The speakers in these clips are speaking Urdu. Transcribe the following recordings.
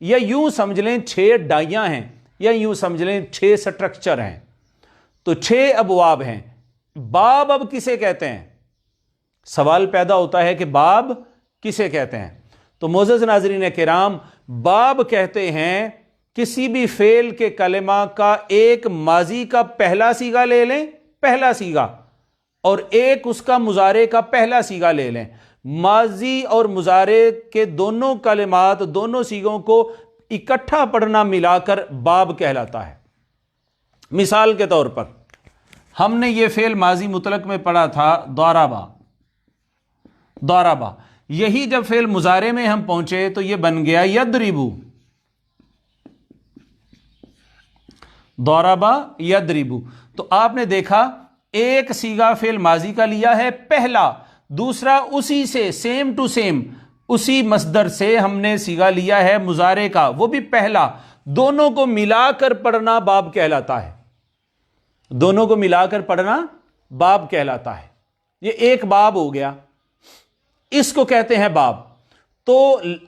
یا یوں سمجھ لیں 6 ڈائیاں ہیں، یا یوں سمجھ لیں 6 سٹرکچر ہیں، تو 6 ابواب ہیں۔ باب اب کسے کہتے ہیں؟ سوال پیدا ہوتا ہے کہ باب کسے کہتے ہیں؟ تو معزز ناظرین کرام، باب کہتے ہیں کسی بھی فعل کے کلمہ کا ایک ماضی کا پہلا صیغہ لے لیں، پہلا صیغہ، اور ایک اس کا مضارع کا پہلا صیغہ لے لیں۔ ماضی اور مضارع کے دونوں کلمات، دونوں صیغوں کو اکٹھا پڑھنا ملا کر باب کہلاتا ہے۔ مثال کے طور پر ہم نے یہ فعل ماضی مطلق میں پڑھا تھا ضربا، ضربا، یہی جب فعل مضارع میں ہم پہنچے تو یہ بن گیا یضربو، ضربا یضربو۔ تو آپ نے دیکھا ایک صیغہ فعل ماضی کا لیا ہے پہلا، دوسرا اسی سے سیم ٹو سیم اسی مصدر سے ہم نے صیغہ لیا ہے مضارع کا، وہ بھی پہلا، دونوں کو ملا کر پڑھنا باب کہلاتا ہے، دونوں کو ملا کر پڑھنا باب کہلاتا ہے۔ یہ ایک باب ہو گیا، اس کو کہتے ہیں باب۔ تو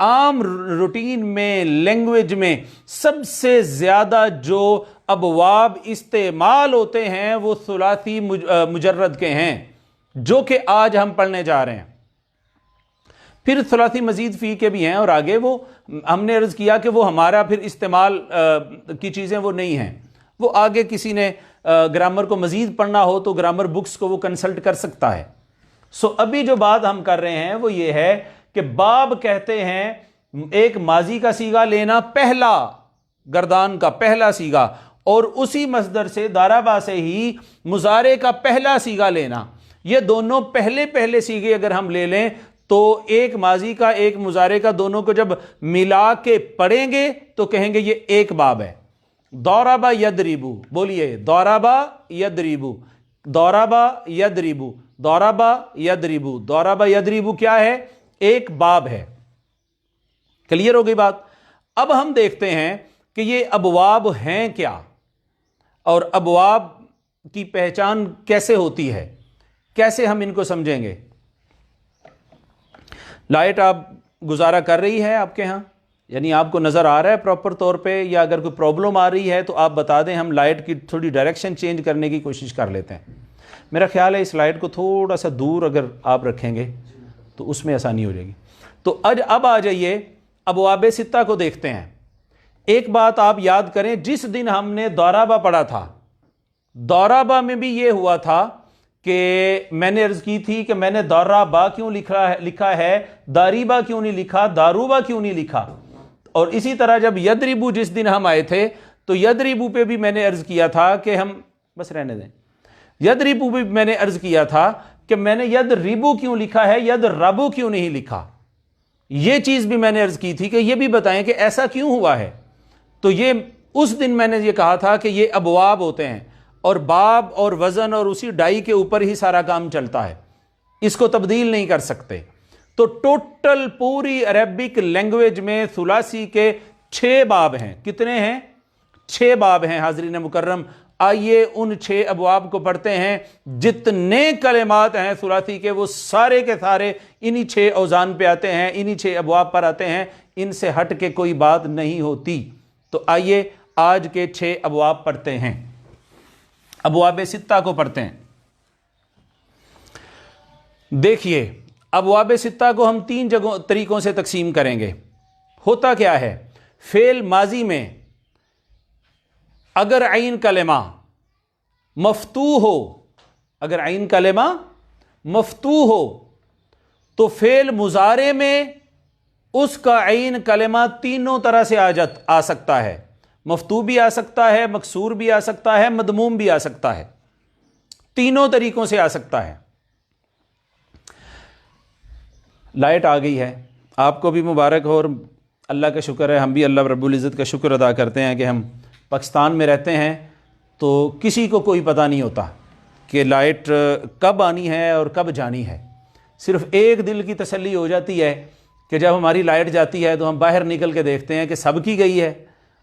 عام روٹین میں، لینگویج میں سب سے زیادہ جو ابواب استعمال ہوتے ہیں وہ ثلاثی مجرد کے ہیں، جو کہ آج ہم پڑھنے جا رہے ہیں۔ پھر ثلاثی مزید فی کے بھی ہیں، اور آگے وہ ہم نے عرض کیا کہ وہ ہمارا پھر استعمال کی چیزیں وہ نہیں ہیں، وہ آگے کسی نے گرامر کو مزید پڑھنا ہو تو گرامر بکس کو وہ کنسلٹ کر سکتا ہے۔ سو ابھی جو بات ہم کر رہے ہیں وہ یہ ہے کہ باب کہتے ہیں ایک ماضی کا صیغہ لینا، پہلا گردان کا پہلا صیغہ، اور اسی مصدر سے ضربا سے ہی مضارع کا پہلا صیغہ لینا۔ یہ دونوں پہلے پہلے صیغے اگر ہم لے لیں تو ایک ماضی کا ایک مضارع کا، دونوں کو جب ملا کے پڑھیں گے تو کہیں گے یہ ایک باب ہے۔ ضربا یضربو، بولیے ضربا یضربو، ضربا یضربو، ضربا یضربو، ضربا یضربو کیا ہے؟ ایک باب ہے۔ کلیئر ہو گئی بات؟ اب ہم دیکھتے ہیں کہ یہ ابواب ہیں کیا، اور ابواب کی پہچان کیسے ہوتی ہے، کیسے ہم ان کو سمجھیں گے۔ لائٹ آپ گزارا کر رہی ہے آپ کے ہاں؟ یعنی آپ کو نظر آ رہا ہے پراپر طور پہ، یا اگر کوئی پرابلم آ رہی ہے تو آپ بتا دیں، ہم لائٹ کی تھوڑی ڈائریکشن چینج کرنے کی کوشش کر لیتے ہیں۔ میرا خیال ہے اس لائٹ کو تھوڑا سا دور اگر آپ رکھیں گے تو اس میں آسانی ہو جائے گی۔ تو اب آ جائیے ابواب ستہ کو دیکھتے ہیں۔ ایک بات آپ یاد کریں، جس دن ہم نے ضربا پڑھا تھا، ضربا میں بھی یہ ہوا تھا کہ میں نے عرض کی تھی کہ میں نے ضربا کیوں لکھا ہے، ضریبا کیوں نہیں لکھا، داروبا کیوں نہیں لکھا۔ اور اسی طرح جب یضربو جس دن ہم آئے تھے تو یضربو پہ بھی میں نے عرض کیا تھا کہ ہم بس رہنے دیں، یضربو بھی میں نے عرض کیا تھا کہ میں نے یضربو کیوں لکھا ہے، یضربو کیوں نہیں لکھا۔ یہ چیز بھی میں نے عرض کی تھی کہ یہ بھی بتائیں کہ ایسا کیوں ہوا ہے۔ تو یہ اس دن میں نے یہ کہا تھا کہ یہ ابواب ہوتے ہیں، اور باب اور وزن اور اسی ڈائی کے اوپر ہی سارا کام چلتا ہے، اس کو تبدیل نہیں کر سکتے۔ تو ٹوٹل پوری عربک لینگویج میں ثلاثی کے 6 باب ہیں۔ کتنے ہیں؟ 6 باب ہیں حاضرین مکرم۔ آئیے ان 6 ابواب کو پڑھتے ہیں۔ جتنے کلمات ہیں ثلاثی کے وہ سارے کے سارے انہی 6 اوزان پہ آتے ہیں، انہی 6 ابواب پر آتے ہیں، ان سے ہٹ کے کوئی بات نہیں ہوتی۔ تو آئیے آج کے 6 ابواب پڑھتے ہیں، ابواب ستہ کو پڑھتے ہیں۔ دیکھیے ابواب ستہ کو ہم 3 طریقوں سے تقسیم کریں گے۔ ہوتا کیا ہے، فعل ماضی میں اگر عین کلمہ مفتوح ہو، اگر عین کلمہ مفتوح ہو تو فعل مضارع میں اس کا عین کلمہ تینوں طرح سے آ سکتا ہے۔ مفتوح بھی آ سکتا ہے، مکسور بھی آ سکتا ہے، مدموم بھی آ سکتا ہے، تینوں طریقوں سے آ سکتا ہے۔ لائٹ آ گئی ہے، آپ کو بھی مبارک ہو، اور اللہ کا شکر ہے، ہم بھی اللہ رب العزت کا شکر ادا کرتے ہیں کہ ہم پاکستان میں رہتے ہیں تو کسی کو کوئی پتہ نہیں ہوتا کہ لائٹ کب آنی ہے اور کب جانی ہے۔ صرف ایک دل کی تسلی ہو جاتی ہے کہ جب ہماری لائٹ جاتی ہے تو ہم باہر نکل کے دیکھتے ہیں کہ سب کی گئی ہے۔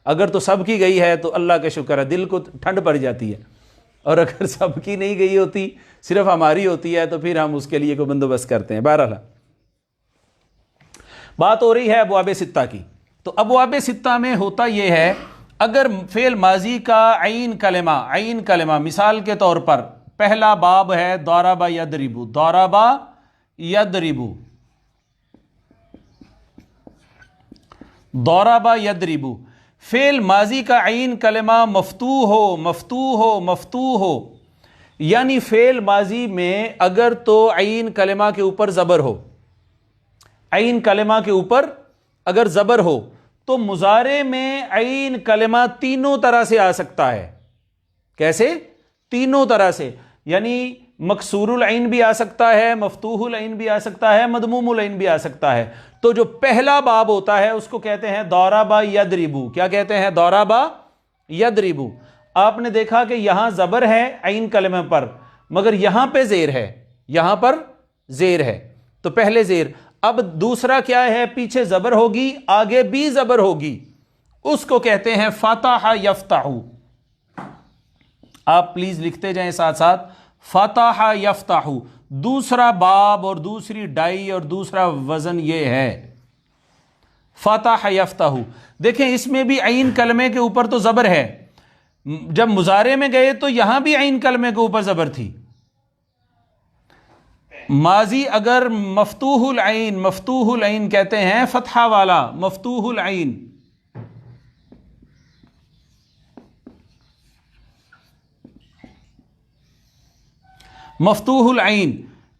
اگر تو سب کی گئی ہے تو اللہ کا شکر ہے، دل کو ٹھنڈ پڑ جاتی ہے، اور اگر سب کی نہیں گئی ہوتی، صرف ہماری ہوتی ہے، تو پھر ہم اس کے لیے کوئی بندوبست کرتے ہیں۔ بہرحال بات ہو رہی ہے ابواب ستہ کی۔ تو ابواب ستہ میں ہوتا یہ ہے، اگر فعل ماضی کا عین کلمہ مثال کے طور پر پہلا باب ہے ضرب یضرب، ضرب یضرب، ضرب یضرب، فعل ماضی کا عین کلمہ مفتوح ہو، یعنی فعل ماضی میں اگر تو عین کلمہ کے اوپر زبر ہو، عین کلمہ کے اوپر اگر زبر ہو تو مضارع میں عین کلمہ تینوں طرح سے آ سکتا ہے۔ کیسے؟ تینوں طرح سے، یعنی مکسور العین بھی آ سکتا ہے، مفتوح العین بھی آ سکتا ہے، مضموم العین بھی آ سکتا ہے۔ تو جو پہلا باب ہوتا ہے اس کو کہتے ہیں ضرب یضرب۔ کیا کہتے ہیں؟ ضرب یضرب۔ آپ نے دیکھا کہ یہاں زبر ہے عین کلمہ پر، مگر یہاں پہ زیر ہے، یہاں پر زیر ہے، تو پہلے زیر۔ اب دوسرا کیا ہے؟ پیچھے زبر ہوگی، آگے بھی زبر ہوگی، اس کو کہتے ہیں فتح یفتح۔ آپ پلیز لکھتے جائیں ساتھ ساتھ، فتح یفتح، دوسرا باب اور دوسری ڈائی اور دوسرا وزن یہ ہے فتح یفتح۔ دیکھیں اس میں بھی عین کلمے کے اوپر تو زبر ہے، جب مضارع میں گئے تو یہاں بھی عین کلمے کے اوپر زبر تھی۔ ماضی اگر مفتوح العین کہتے ہیں فتحہ والا، مفتوح العین، مفتوح العین،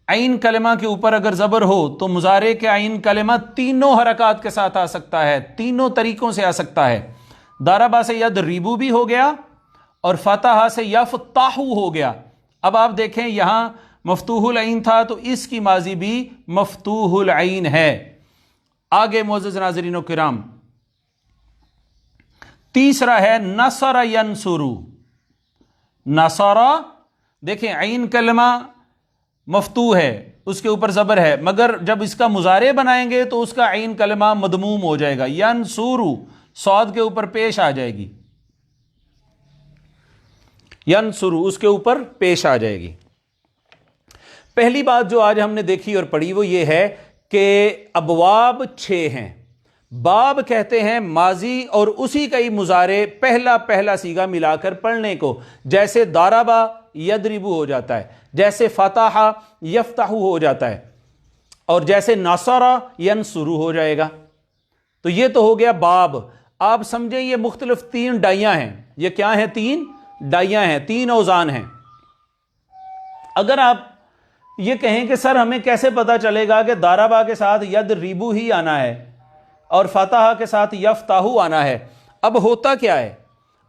عین کلمہ کے اوپر اگر زبر ہو تو مضارع کے عین کلمہ تینوں حرکات کے ساتھ آ سکتا ہے، تینوں طریقوں سے آ سکتا ہے۔ ضربہ سے یضرب بھی ہو گیا اور فتح سے یفتح ہو گیا۔ اب آپ دیکھیں یہاں مفتوح العین تھا تو اس کی ماضی بھی مفتوح العین ہے۔ آگے معزز ناظرین و کرام، تیسرا ہے نصر ینصر۔ نصر، دیکھیں عین کلمہ مفتوح ہے، اس کے اوپر زبر ہے، مگر جب اس کا مضارع بنائیں گے تو اس کا عین کلمہ مضموم ہو جائے گا، ینصر، صاد کے اوپر پیش آ جائے گی، ینصر اس کے اوپر پیش آ جائے گی۔ پہلی بات جو آج ہم نے دیکھی اور پڑھی وہ یہ ہے کہ ابواب 6 ہیں۔ باب کہتے ہیں ماضی اور اسی کا ہی مضارع پہلا صیغہ ملا کر پڑھنے کو، جیسے ضرب یضرب ہو جاتا ہے، جیسے فتح یفتح ہو جاتا ہے، اور جیسے نصر ینصر ہو جائے گا۔ تو یہ تو ہو گیا باب۔ آپ سمجھیں یہ مختلف 3 ڈائیاں ہیں۔ یہ کیا ہیں؟ 3 ڈائیاں ہیں، 3 اوزان ہیں۔ اگر آپ یہ کہیں کہ سر ہمیں کیسے پتا چلے گا کہ ضربہ کے ساتھ یضرب ہی آنا ہے اور فتح کے ساتھ یفتح آنا ہے؟ اب ہوتا کیا ہے،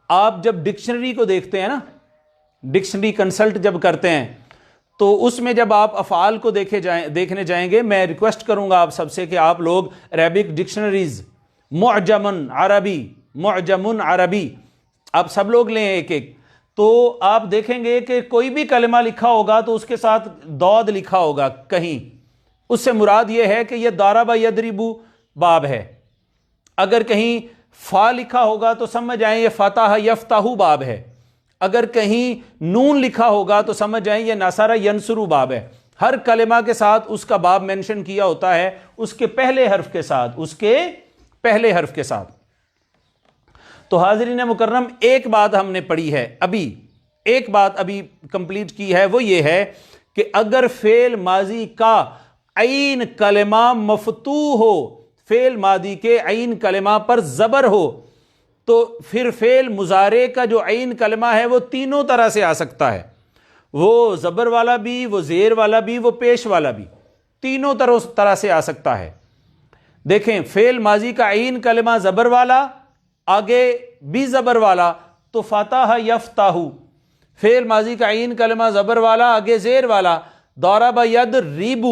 آپ جب ڈکشنری کو دیکھتے ہیں نا، ڈکشنری کنسلٹ جب کرتے ہیں تو اس میں جب آپ افعال کو دیکھنے جائیں گے، میں ریکویسٹ کروں گا آپ سب سے کہ آپ لوگ عربک ڈکشنریز، معجم عربی آپ سب لوگ لیں ایک ایک، تو آپ دیکھیں گے کہ کوئی بھی کلمہ لکھا ہوگا تو اس کے ساتھ ضاد لکھا ہوگا کہیں، اس سے مراد یہ ہے کہ یہ ضرب یضرب باب ہے۔ اگر کہیں فا لکھا ہوگا تو سمجھ آئیں یہ فتح یفتح باب ہے، اگر کہیں نون لکھا ہوگا تو سمجھ آئیں یہ نصر ینصر باب ہے۔ ہر کلمہ کے ساتھ اس کا باب مینشن کیا ہوتا ہے، اس کے پہلے حرف کے ساتھ، اس کے پہلے حرف کے ساتھ۔ تو حاضرین مکرم، ایک بات ہم نے پڑھی ہے، ایک بات ابھی کمپلیٹ کی ہے، وہ یہ ہے کہ اگر فعل ماضی کا عین کلمہ مفتوح ہو، فعل ماضی کے عین کلمہ پر زبر ہو، تو پھر فعل مضارع کا جو عین کلمہ ہے وہ تینوں طرح سے آ سکتا ہے، وہ زبر والا بھی، وہ زیر والا بھی، وہ پیش والا بھی، تینوں طرح سے آ سکتا ہے۔ دیکھیں فعل ماضی کا عین کلمہ زبر والا، آگے بھی زبر والا، تو فتح یفتح۔ فعل ماضی کا عین کلمہ زبر والا، آگے زیر والا، ضرب یضرب۔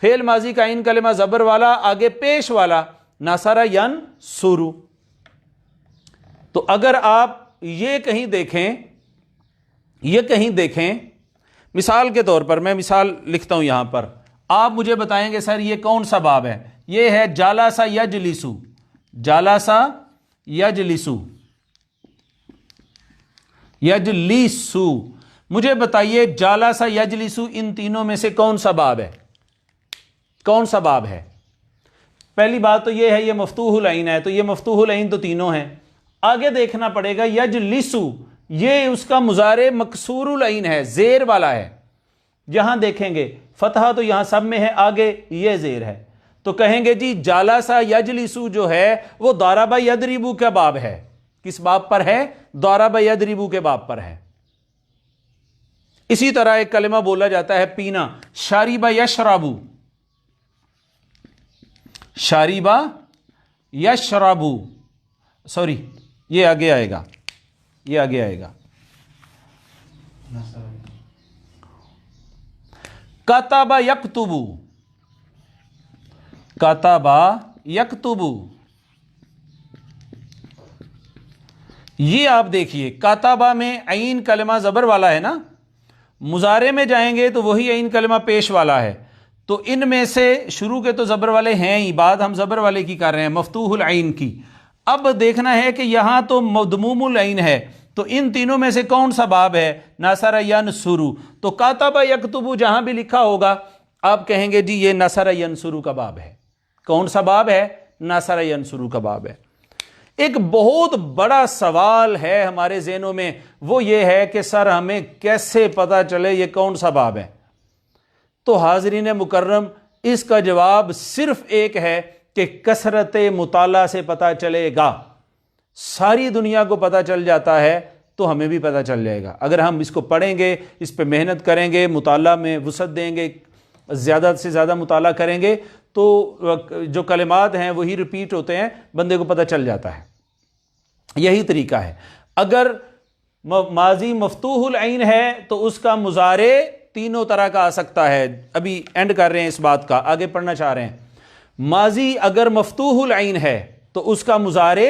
فعل ماضی کا عین کلمہ زبر والا، آگے پیش والا، نصر ینصر۔ تو اگر آپ یہ کہیں دیکھیں، مثال کے طور پر میں مثال لکھتا ہوں یہاں پر، آپ مجھے بتائیں گے سر یہ کون سا باب ہے؟ یہ ہے جالس یجلس، جالس یجلس، یجلس۔ مجھے بتائیے جالس یجلس ان تینوں میں سے کون سا باب ہے؟ کون سا باب ہے؟ پہلی بات تو یہ ہے یہ مفتوح العین ہے، تو یہ مفتوح العین تو تینوں ہیں۔ آگے دیکھنا پڑے گا یجلسو، یہ اس کا مضارع مکسور العین ہے، زیر والا ہے۔ یہاں دیکھیں گے فتحہ تو یہاں سب میں ہے، آگے یہ زیر ہے، تو کہیں گے جی جالسا یجلسو جو ہے وہ ضرب یضرب کا باب ہے۔ کس باب پر ہے؟ ضرب یضرب کے باب پر ہے۔ اسی طرح ایک کلمہ بولا جاتا ہے پینا، شارب یشرب، شارب یشرب، سوری یہ آگے آئے گا، یہ آگے آئے گا۔ کتب یکتب، کتب یکتب، یہ آپ دیکھیے کتبہ میں عین کلمہ زبر والا ہے نا، مضارع میں جائیں گے تو وہی عین کلمہ پیش والا ہے، تو ان میں سے شروع کے تو زبر والے ہیں ہی، بات ہم زبر والے کی کر رہے ہیں، مفتوح العین کی۔ اب دیکھنا ہے کہ یہاں تو مضموم العین ہے، تو ان تینوں میں سے کون سا باب ہے؟ نصر ینصر، تو کاتب یکتب جہاں بھی لکھا ہوگا آپ کہیں گے جی یہ نصر ینصر کا باب ہے۔ کون سا باب ہے؟ نصر ینصر کا باب ہے۔ ایک بہت بڑا سوال ہے ہمارے ذہنوں میں، وہ یہ ہے کہ سر ہمیں کیسے پتا چلے یہ کون سا باب ہے؟ تو حاضرین مکرم اس کا جواب صرف ایک ہے کہ کثرت مطالعہ سے پتا چلے گا۔ ساری دنیا کو پتا چل جاتا ہے تو ہمیں بھی پتا چل جائے گا۔ اگر ہم اس کو پڑھیں گے، اس پہ محنت کریں گے، مطالعہ میں وسعت دیں گے، زیادہ سے زیادہ مطالعہ کریں گے، تو جو کلمات ہیں وہی ریپیٹ ہوتے ہیں، بندے کو پتہ چل جاتا ہے۔ یہی طریقہ ہے۔ اگر ماضی مفتوح العین ہے تو اس کا مضارع تینوں طرح کا آ سکتا ہے۔ ابھی اینڈ کر رہے ہیں اس بات کا، آگے پڑھنا چاہ رہے ہیں۔ ماضی اگر مفتوح العین ہے تو اس کا مضارع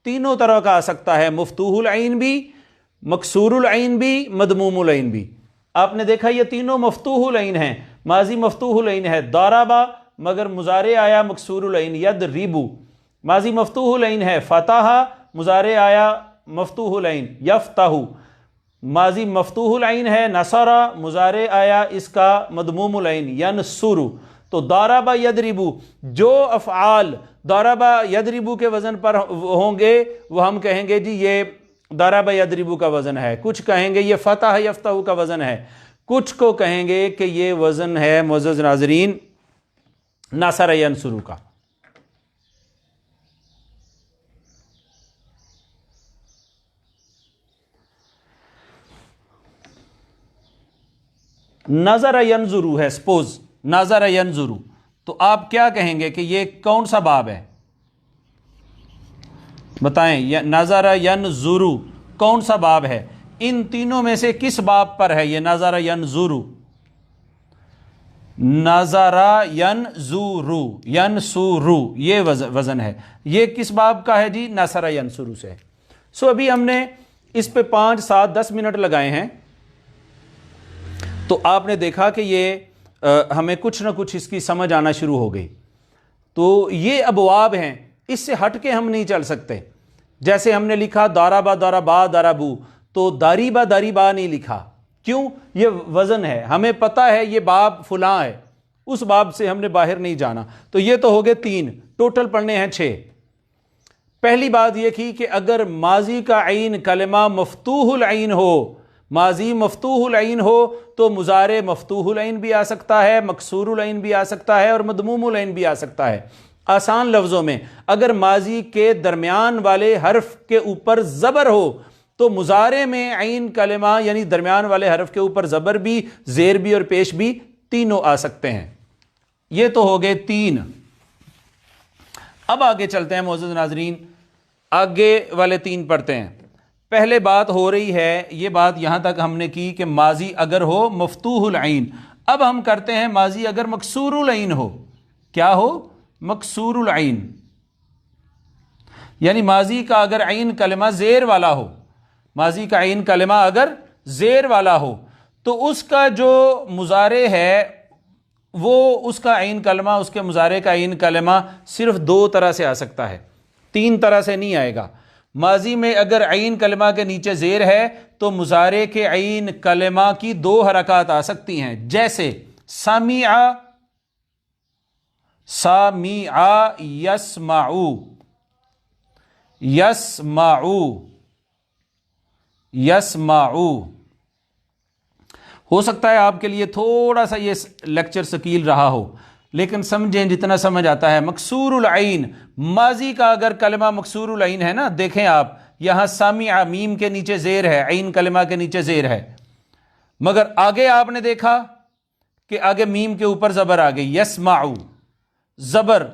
تینوں طرح کا آ سکتا ہے، مفتوح العین بھی، مکسور العین بھی، مضموم العین بھی۔ آپ نے دیکھا یہ تینوں مفتوح العین ہیں۔ ماضی مفتوح العین ہے ضربا، مگر مضارع آیا مکسور العین یضرب۔ ماضی مفتوح العین ہے فتح، مضارع آیا مفتوح العین یفتح۔ ماضی مفتوح العین ہے نصر، مضارع آیا اس کا مضموم العین ینصر۔ تو ضرب یضرب، جو افعال ضرب یضرب کے وزن پر ہوں گے وہ ہم کہیں گے جی یہ ضرب یضرب کا وزن ہے، کچھ کہیں گے یہ فتح یفتح کا وزن ہے، کچھ کو کہیں گے کہ یہ وزن ہے معزز ناظرین نصر ینصر کا۔ نظر ینظر ہے، سپوز نظر ینظر، تو آپ کیا کہیں گے کہ یہ کون سا باب ہے؟ بتائیں، نظر ینظر کون سا باب ہے؟ ان تینوں میں سے کس باب پر ہے یہ نظر ینظر؟ نظر ینظر، ینصر یہ وزن ہے، یہ کس باب کا ہے جی؟ نصر ینصر سے۔ سو ابھی ہم نے اس پہ 5 7 10 منٹ لگائے ہیں، تو آپ نے دیکھا کہ یہ ہمیں کچھ نہ کچھ اس کی سمجھ آنا شروع ہو گئی۔ تو یہ ابواب ہیں، اس سے ہٹ کے ہم نہیں چل سکتے۔ جیسے ہم نے لکھا ضربا ضربا ضربو، تو ضریبا ضریبا نہیں لکھا، کیوں؟ یہ وزن ہے، ہمیں پتہ ہے یہ باب فلاں ہے، اس باب سے ہم نے باہر نہیں جانا۔ تو یہ تو ہو گئے 3، ٹوٹل پڑھنے ہیں 6۔ پہلی بات یہ تھی کہ اگر ماضی کا عین کلمہ مفتوح العین ہو، ماضی مفتوح العین ہو تو مضارع مفتوح العین بھی آ سکتا ہے، مکسور العین بھی آ سکتا ہے، اور مضموم العین بھی آ سکتا ہے۔ آسان لفظوں میں اگر ماضی کے درمیان والے حرف کے اوپر زبر ہو تو مضارع میں عین کلمہ یعنی درمیان والے حرف کے اوپر زبر بھی، زیر بھی اور پیش بھی تینوں آ سکتے ہیں۔ یہ تو ہو گئے 3۔ اب آگے چلتے ہیں معزز ناظرین، آگے والے 3 پڑھتے ہیں۔ پہلے بات ہو رہی ہے، یہ بات یہاں تک ہم نے کی کہ ماضی اگر ہو مفتوح العین۔ اب ہم کرتے ہیں ماضی اگر مکسور العین ہو۔ کیا ہو؟ مکسور العین، یعنی ماضی کا اگر عین کلمہ زیر والا ہو، ماضی کا عین کلمہ اگر زیر والا ہو تو اس کا جو مضارع ہے وہ اس کا عین کلمہ، اس کے مضارع کا عین کلمہ صرف 2 طرح سے آ سکتا ہے، 3 طرح سے نہیں آئے گا۔ ماضی میں اگر عین کلمہ کے نیچے زیر ہے تو مضارع کے عین کلمہ کی 2 حرکات آ سکتی ہیں، جیسے سمع سامع یسمعو، یسمعو، یسمعو۔ ہو سکتا ہے آپ کے لیے تھوڑا سا یہ لیکچر ثقیل رہا ہو، لیکن سمجھیں جتنا سمجھ آتا ہے۔ مکسور العین، ماضی کا اگر کلمہ مکسور العین ہے نا، دیکھیں آپ یہاں سامع میم کے نیچے زیر ہے، عین کلمہ کے نیچے زیر ہے، مگر آگے آپ نے دیکھا کہ آگے میم کے اوپر زبر آ گئی، یسمعو۔ زبر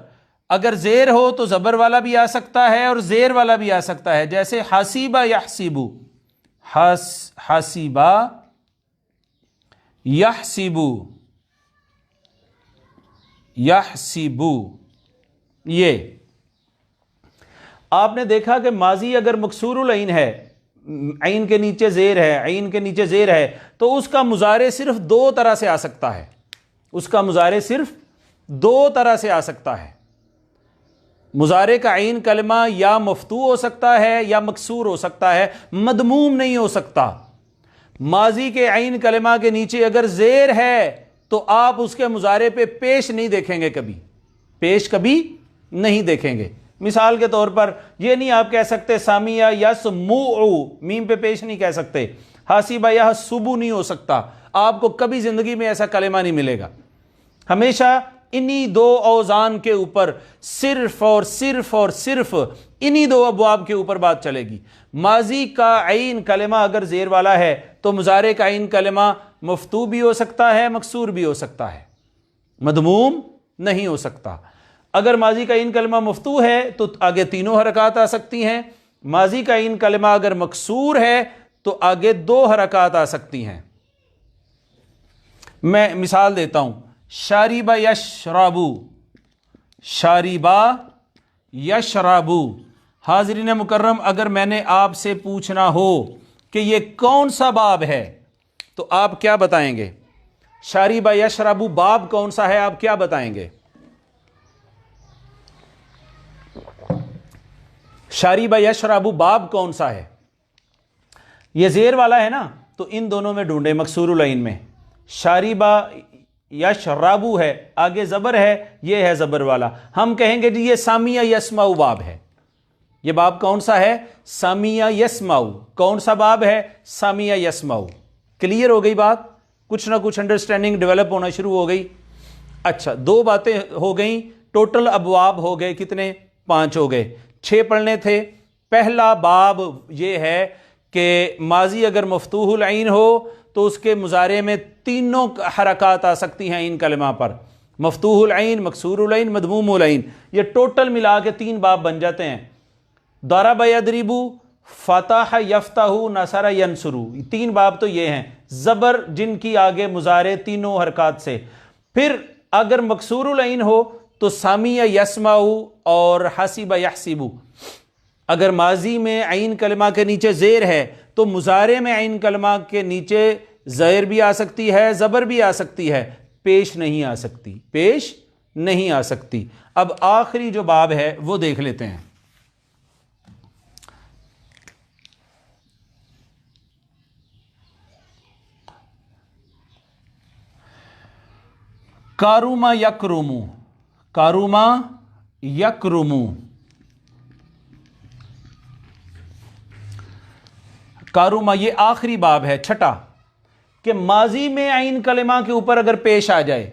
اگر زیر ہو تو زبر والا بھی آ سکتا ہے اور زیر والا بھی آ سکتا ہے، جیسے حسیبہ یحسبو، حسیبہ یحسبو، یحسبو۔ یہ آپ نے دیکھا کہ ماضی اگر مکسور العین ہے، عین کے نیچے زیر ہے، عین کے نیچے زیر ہے، تو اس کا مضارع صرف دو طرح سے آ سکتا ہے، اس کا مضارع صرف دو طرح سے آ سکتا ہے۔ مضارع کا عین کلمہ یا مفتوح ہو سکتا ہے یا مکسور ہو سکتا ہے، مدموم نہیں ہو سکتا۔ ماضی کے عین کلمہ کے نیچے اگر زیر ہے تو آپ اس کے مضارع پہ پیش نہیں دیکھیں گے، کبھی پیش کبھی نہیں دیکھیں گے۔ مثال کے طور پر یہ نہیں آپ کہہ سکتے سامع یسمعو، میم پہ پیش نہیں کہہ سکتے۔ حاسبہ یحسبو نہیں ہو سکتا، آپ کو کبھی زندگی میں ایسا کلمہ نہیں ملے گا۔ ہمیشہ انہی دو اوزان کے اوپر صرف اور صرف اور صرف انہی دو ابواب کے اوپر بات چلے گی۔ ماضی کا عین کلمہ اگر زیر والا ہے تو مضارع کا عین کلمہ مفتوح بھی ہو سکتا ہے، مکسور بھی ہو سکتا ہے، مدموم نہیں ہو سکتا۔ اگر ماضی کا عین کلمہ مفتوح ہے تو آگے تینوں حرکات آ سکتی ہیں، ماضی کا عین کلمہ اگر مکسور ہے تو آگے دو حرکات آ سکتی ہیں۔ میں مثال دیتا ہوں، شاربہ یشربو، شاربہ یشربو۔ حاضرین مکرم، اگر میں نے آپ سے پوچھنا ہو کہ یہ کون سا باب ہے تو آپ کیا بتائیں گے؟ شاربہ یشربو باب کون سا ہے، آپ کیا بتائیں گے؟ شاربہ یشربو باب کون سا ہے؟ یہ زیر والا ہے نا، تو ان دونوں میں ڈھونڈے، مکسور العین میں۔ شاربہ یشربو ہے، آگے زبر ہے، یہ ہے زبر والا، ہم کہیں گے جی یہ سامع یسمعو باب ہے۔ یہ باب کون سا ہے؟ سامع یسمعو۔ کون سا باب ہے؟ سامع یسمعو۔ کلیئر ہو گئی بات؟ کچھ نہ کچھ انڈرسٹینڈنگ ڈیولپ ہونا شروع ہو گئی۔ اچھا، دو باتیں ہو گئیں، ٹوٹل ابواب ہو گئے کتنے؟ 5 ہو گئے، 6 پڑھنے تھے۔ پہلا باب یہ ہے کہ ماضی اگر مفتوح العین ہو تو اس کے مضارع میں تینوں حرکات آ سکتی ہیں ان کلمہ پر، مفتوح العین، مکسور العین، مدموم العین۔ یہ ٹوٹل ملا کے 3 باب بن جاتے ہیں۔ ضرب یضرب، فتح یفتح، نصر ینصر، 3 باب تو یہ ہیں، زبر جن کی آگے مضارع تینوں حرکات سے۔ پھر اگر مکسور العین ہو تو سامع یسمعو اور حسیبہ یحسبو۔ اگر ماضی میں عین کلمہ کے نیچے زیر ہے تو مضارع میں عین کلمہ کے نیچے زیر بھی آ سکتی ہے، زبر بھی آ سکتی ہے، پیش نہیں آ سکتی، پیش نہیں آ سکتی۔ اب آخری جو باب ہے وہ دیکھ لیتے ہیں۔ کاروما یکرمو، کاروما یکرمو، کاروما یہ آخری باب ہے، چھٹا، کہ ماضی میں عین کلمہ کے اوپر اگر پیش آ جائے،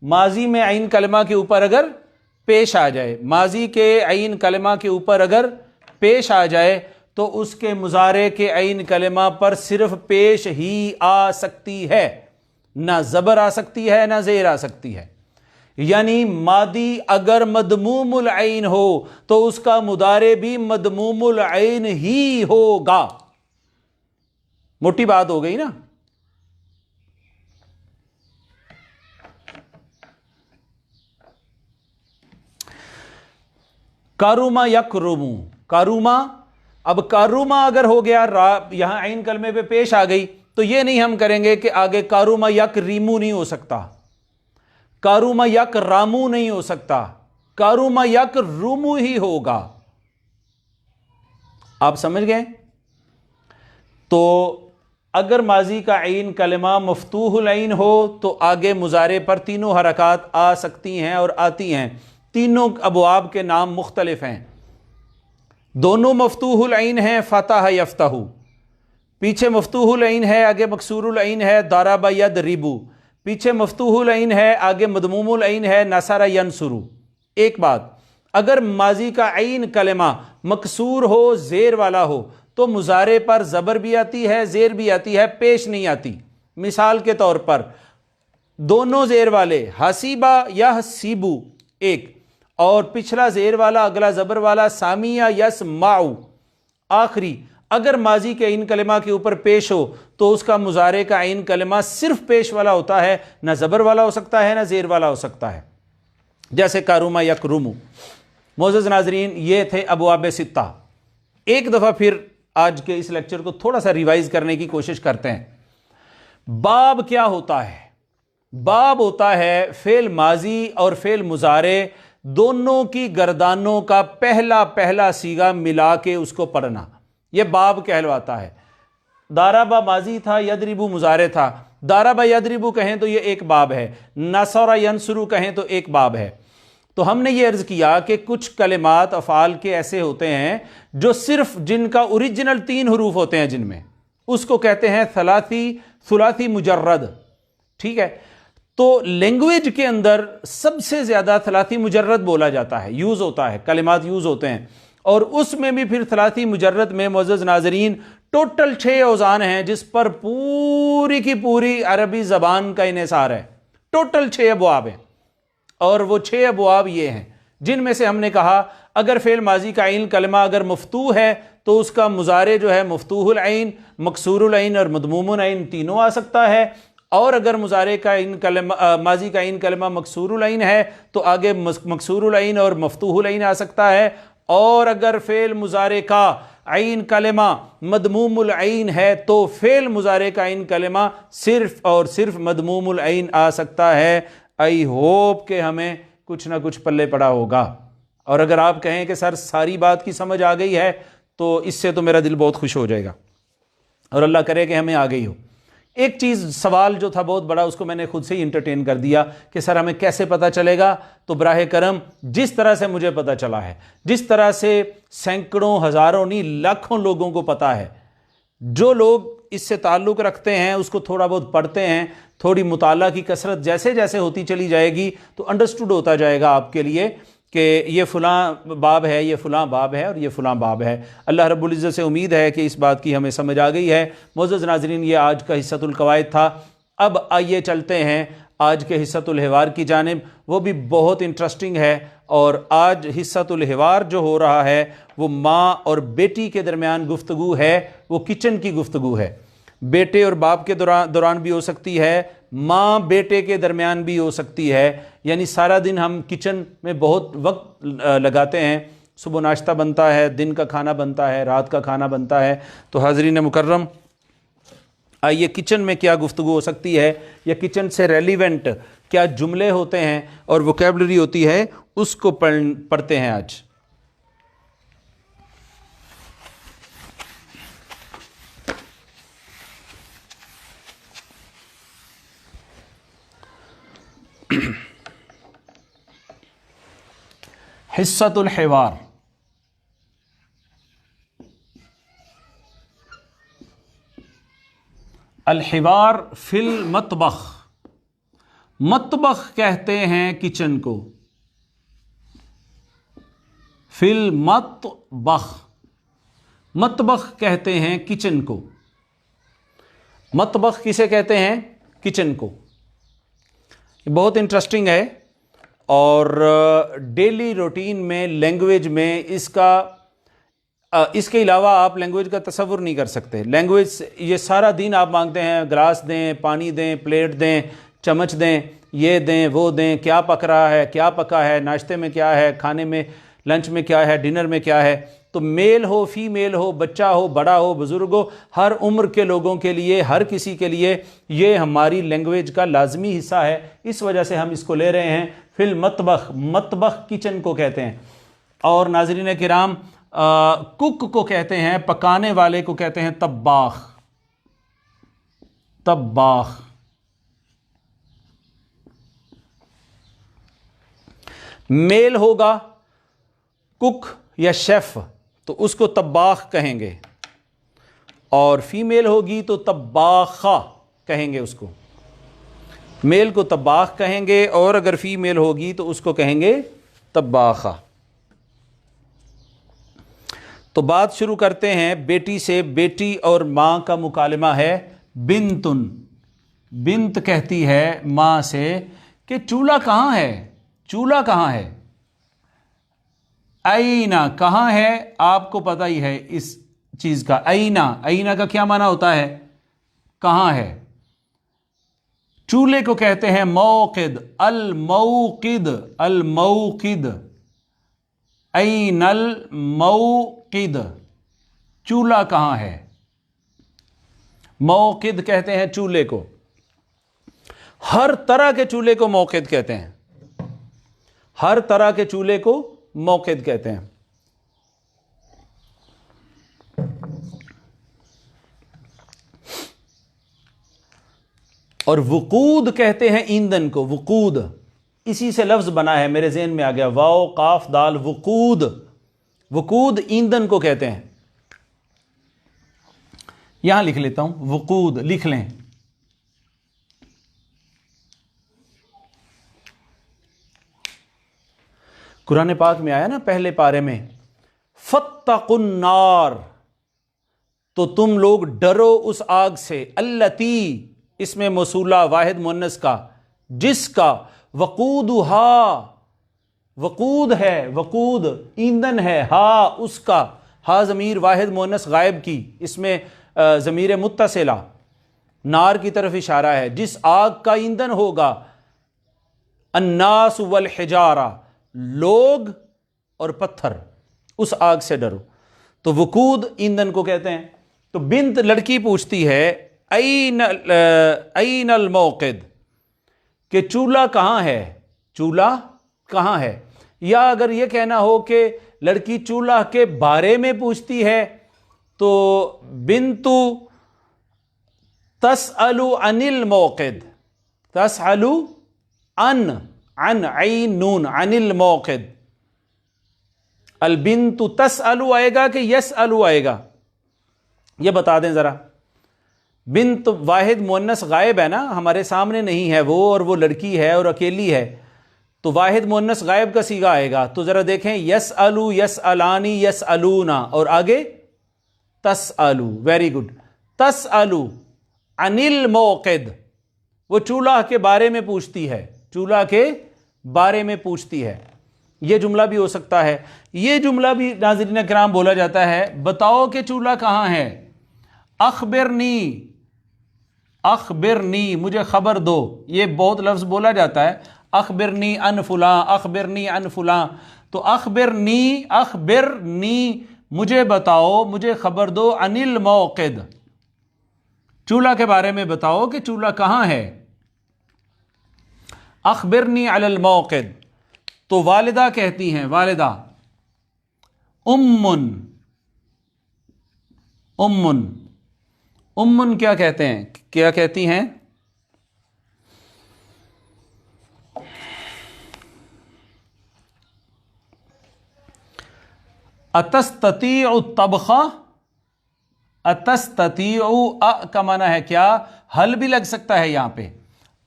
ماضی میں عین کلمہ کے اوپر اگر پیش آ جائے، ماضی کے عین کلمہ کے اوپر اگر پیش آ جائے تو اس کے مضارع کے عین کلمہ پر صرف پیش ہی آ سکتی ہے، نہ زبر آ سکتی ہے نہ زیر آ سکتی ہے۔ یعنی ماضی اگر مدموم العین ہو تو اس کا مضارع بھی مدموم العین ہی ہوگا۔ موٹی بات ہو گئی نا؟ کاروما یکرمو، کاروما، اب کاروما اگر ہو گیا، یہاں عین کلمے پہ پیش آ گئی تو یہ نہیں ہم کریں گے کہ آگے کاروما یکریمو نہیں ہو سکتا، کاروما یکرامو نہیں ہو سکتا، کاروما یکرمو ہی ہوگا۔ آپ سمجھ گئے؟ تو اگر ماضی کا عین کلمہ مفتوح العین ہو تو آگے مضارع پر تینوں حرکات آ سکتی ہیں اور آتی ہیں. تینوں ابواب کے نام مختلف ہیں. دونوں مفتوح العین ہیں، فتح یفتح. پیچھے مفتوح العین ہے، آگے مکسور العین ہے، ضرب یضرب. پیچھے مفتوح العین ہے، آگے مضموم العین ہے، نصر ینصر. ایک بات، اگر ماضی کا عین کلمہ مکسور ہو، زیر والا ہو، تو مضارع پر زبر بھی آتی ہے، زیر بھی آتی ہے، پیش نہیں آتی. مثال کے طور پر دونوں زیر والے حسیبہ یا حسیبو ایک، اور پچھلا زیر والا اگلا زبر والا سامیہ یسمعو آخری. اگر ماضی کے عین کلمہ کے اوپر پیش ہو تو اس کا مضارع کا عین کلمہ صرف پیش والا ہوتا ہے، نہ زبر والا ہو سکتا ہے نہ زیر والا ہو سکتا ہے. جیسے کارما یکرمو. معزز ناظرین، یہ تھے ابواب ستہ. ایک دفعہ پھر آج کے اس لیکچر کو تھوڑا سا ریوائز کرنے کی کوشش کرتے ہیں. باب کیا ہوتا ہے؟ باب ہوتا ہے فعل ماضی اور فعل مضارع دونوں کی گردانوں کا پہلا صیغہ ملا کے اس کو پڑھنا، یہ باب کہلواتا ہے. ضرب ماضی تھا، یضرب مضارع تھا. ضرب یضرب کہیں تو یہ ایک باب ہے، نصر ینصر کہیں تو ایک باب ہے. تو ہم نے یہ عرض کیا کہ کچھ کلمات افعال کے ایسے ہوتے ہیں جو صرف جن کا اوریجنل 3 حروف ہوتے ہیں، جن میں اس کو کہتے ہیں ثلاثی مجرد. ٹھیک ہے، تو لینگویج کے اندر سب سے زیادہ ثلاثی مجرد بولا جاتا ہے، یوز ہوتا ہے، کلمات یوز ہوتے ہیں. اور اس میں بھی پھر ثلاثی مجرد میں معزز ناظرین ٹوٹل 6 اوزان ہیں جس پر پوری کی پوری عربی زبان کا انحصار ہے. ٹوٹل 6 ابواب ہیں، اور وہ 6 ابواب یہ ہیں جن میں سے ہم نے کہا اگر فعل ماضی کا عین کلمہ اگر مفتوح ہے تو اس کا مضارع جو ہے مفتوح العین، مکسور العین اور مضموم العین تینوں آ سکتا ہے. اور اگر مضارع کا ماضی کا عین کلمہ مکسور العین ہے تو آگے مکسور العین اور مفتوح العین آ سکتا ہے. اور اگر فعل مضارع کا عین کلمہ مضموم العین ہے تو فعل مضارع کا عین کلمہ صرف اور صرف مضموم العین آ سکتا ہے. آئی ہوپ کہ ہمیں کچھ نہ کچھ پلے پڑا ہوگا. اور اگر آپ کہیں کہ سر ساری بات کی سمجھ آ گئی ہے تو اس سے تو میرا دل بہت خوش ہو جائے گا، اور اللہ کرے کہ ہمیں آ گئی ہو. ایک چیز سوال جو تھا بہت بڑا، اس کو میں نے خود سے ہی انٹرٹین کر دیا کہ سر ہمیں کیسے پتہ چلے گا؟ تو براہ کرم جس طرح سے مجھے پتہ چلا ہے، جس طرح سے سینکڑوں ہزاروں نہیں لاکھوں لوگوں کو پتہ ہے، جو لوگ اس سے تعلق رکھتے ہیں اس کو تھوڑا بہت پڑھتے ہیں، تھوڑی مطالعہ کی کثرت جیسے جیسے ہوتی چلی جائے گی تو انڈرسٹوڈ ہوتا جائے گا آپ کے لیے کہ یہ فلاں باب ہے، یہ فلاں باب ہے اور یہ فلاں باب ہے. اللہ رب العزت سے امید ہے کہ اس بات کی ہمیں سمجھ آ گئی ہے. معزز ناظرین، یہ آج کا حصۃ القواعد تھا. اب آئیے چلتے ہیں آج کے حصۃ الحوار کی جانب. وہ بھی بہت انٹرسٹنگ ہے، اور آج حصۃ الحوار جو ہو رہا ہے وہ ماں اور بیٹی کے درمیان گفتگو ہے، وہ کچن کی گفتگو ہے. بیٹے اور باپ کے دوران بھی ہو سکتی ہے، ماں بیٹے کے درمیان بھی ہو سکتی ہے. یعنی سارا دن ہم کچن میں بہت وقت لگاتے ہیں، صبح ناشتہ بنتا ہے، دن کا کھانا بنتا ہے، رات کا کھانا بنتا ہے. تو حاضرین مکرم، آئیے کچن میں کیا گفتگو ہو سکتی ہے، یا کچن سے ریلیونٹ کیا جملے ہوتے ہیں اور ووکیبلری ہوتی ہے، اس کو پڑھتے ہیں آج. حصۃ الحوار. الحوار فی المطبخ. مطبخ کہتے ہیں کچن کو، فی المطبخ. مطبخ کہتے ہیں کچن کو. مطبخ کسے کہتے ہیں؟ کچن کو. بہت انٹرسٹنگ ہے، اور ڈیلی روٹین میں لینگویج میں اس کے علاوہ آپ لینگویج کا تصور نہیں کر سکتے. لینگویج یہ سارا دن آپ مانگتے ہیں، گلاس دیں، پانی دیں، پلیٹ دیں، چمچ دیں، یہ دیں، وہ دیں، کیا پک رہا ہے، کیا پکا ہے، ناشتے میں کیا ہے، کھانے میں لنچ میں کیا ہے، ڈنر میں کیا ہے. تو میل ہو، فیمیل ہو، بچہ ہو، بڑا ہو، بزرگ ہو، ہر عمر کے لوگوں کے لیے، ہر کسی کے لیے یہ ہماری لینگویج کا لازمی حصہ ہے. اس وجہ سے ہم اس کو لے رہے ہیں فی المطبخ. مطبخ کچن کو کہتے ہیں. اور ناظرین کرام، کک کو کہتے ہیں، پکانے والے کو کہتے ہیں طباخ. طباخ. میل ہوگا کک یا شیف تو اس کو طباخ کہیں گے, اور فیمیل ہوگی تو طباخہ کہیں گے اس کو. میل کو طباخ کہیں گے اور اگر فیمیل ہوگی تو اس کو کہیں گے طباخہ. تو بات شروع کرتے ہیں بیٹی سے. بیٹی اور ماں کا مکالمہ ہے. بنتن, بنت کہتی ہے ماں سے کہ چولہا کہاں ہے, چولہا کہاں ہے. اینا کہاں ہے, آپ کو پتہ ہی ہے اس چیز کا. اینا, اینا کا کیا معنی ہوتا ہے, کہاں ہے. چولہے کو کہتے ہیں موقد. الموقد, الموقد. این الموقد, چولہا کہاں ہے. موقد کہتے ہیں چولہے کو. ہر طرح کے چولہے کو موقد کہتے ہیں. ہر طرح کے چولہے کو موقد کہتے ہیں. اور وقود کہتے ہیں ایندھن کو. وقود اسی سے لفظ بنا ہے, میرے ذہن میں آ گیا, واو قاف دال وقود. وقود ایندھن کو کہتے ہیں. یہاں لکھ لیتا ہوں, وقود لکھ لیں. قرآن پاک میں آیا نا پہلے پارے میں, فاتقوا النار, تو تم لوگ ڈرو اس آگ سے. التی, اس میں موصولہ واحد مؤنث کا, جس کا. وقودھا, وقود ہے, وقود ایندھن ہے. ہا, اس کا. ہا ضمیر واحد مؤنث غائب کی, اس میں ضمیر متصلہ نار کی طرف اشارہ ہے. جس آگ کا ایندھن ہوگا. الناس والحجارہ, لوگ اور پتھر, اس آگ سے ڈرو. تو وقود ایندھن کو کہتے ہیں. تو بنت لڑکی پوچھتی ہے این الموقد, کہ چولہا کہاں ہے, چولہا کہاں ہے. یا اگر یہ کہنا ہو کہ لڑکی چولہا کے بارے میں پوچھتی ہے تو بنت تسأل عن الموقد. تسأل عن عین نون, عن الموقد. البنت تسأل آئے گا کہ یسأل آئے گا, یہ بتا دیں ذرا. بنت واحد مؤنث غائب ہے نا, ہمارے سامنے نہیں ہے وہ, اور وہ لڑکی ہے اور اکیلی ہے, تو واحد مؤنث غائب کا صیغہ آئے گا. تو ذرا دیکھیں, یسألو, یسألانی, یسألونا, اور آگے تسألو. Very good. تسألو عن الموقد, وہ چولہا کے بارے میں پوچھتی ہے, چولہا کے بارے میں پوچھتی ہے. یہ جملہ بھی ہو سکتا ہے. یہ جملہ بھی ناظرین کرام بولا جاتا ہے, بتاؤ کہ چولہا کہاں ہے. اخبرنی, اخبرنی, مجھے خبر دو. یہ بہت لفظ بولا جاتا ہے, اخبرنی ان فلاں, اخبرنی ان فلاں. تو اخبرنی, اخبرنی, مجھے بتاؤ, مجھے خبر دو. عن الموقد, چولہا کے بارے میں بتاؤ کہ چولہا کہاں ہے. اخبرنی علی الموقد. تو والدہ کہتی ہیں, والدہ امن, امن, امن کیا کہتے ہیں, کیا کہتی ہیں. اتستطیع الطبخ, اتستطیع, کا معنی ہے کیا, حل بھی لگ سکتا ہے یہاں پہ,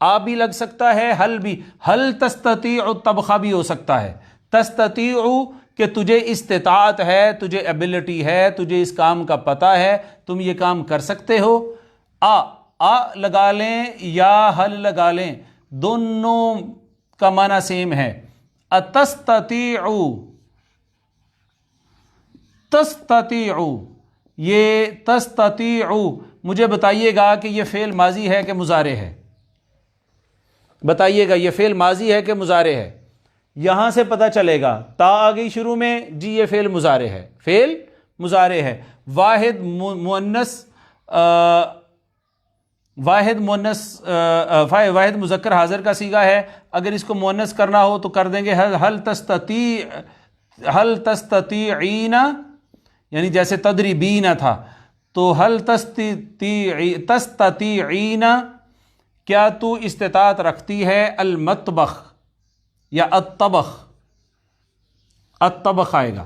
آ بھی لگ سکتا ہے, حل بھی. حل تستطیع الطبخ بھی ہو سکتا ہے. تستطیع کہ تجھے استطاعت ہے, تجھے ایبلٹی ہے, تجھے اس کام کا پتہ ہے, تم یہ کام کر سکتے ہو. آ لگا لیں یا حل لگا لیں, دونوں کا معنی سیم ہے. اتستطیع, تستطیع, یہ تستطیع, مجھے بتائیے گا کہ یہ فعل ماضی ہے کہ مضارع ہے. بتائیے گا یہ فعل ماضی ہے کہ مضارع ہے. یہاں سے پتہ چلے گا, تا آ گئی شروع میں, جی یہ فعل مضارع ہے, فعل مضارع ہے. واحد مؤنث, واحد مؤنث, واحد مذکر حاضر کا صیغہ ہے. اگر اس کو مؤنث کرنا ہو تو کر دیں گے حل تستطیع, حل تستطیعین, یعنی جیسے تدریبین تھا, تو هل تستطيعين کیا تو استطاعت رکھتی ہے المطبخ یا الطبخ آئے گا.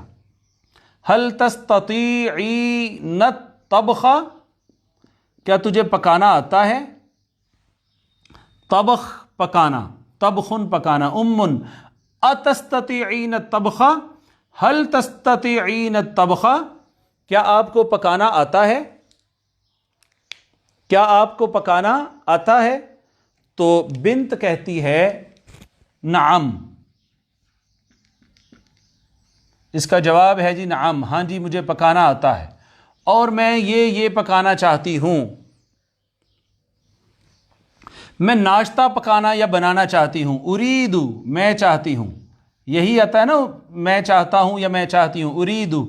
هل تستطيعين الطبخ کیا تجھے پکانا آتا ہے. طبخ پکانا، طبخن پکانا. اتستطيعين الطبخ هل تستطيعين الطبخ کیا آپ کو پکانا آتا ہے. کیا آپ کو پکانا آتا ہے؟ تو بنت کہتی ہے نعم. اس کا جواب ہے جی نعم، ہاں جی مجھے پکانا آتا ہے اور میں یہ پکانا چاہتی ہوں. میں ناشتہ پکانا یا بنانا چاہتی ہوں. اریدو میں چاہتی ہوں، یہی آتا ہے نا میں چاہتا ہوں یا میں چاہتی ہوں. اریدو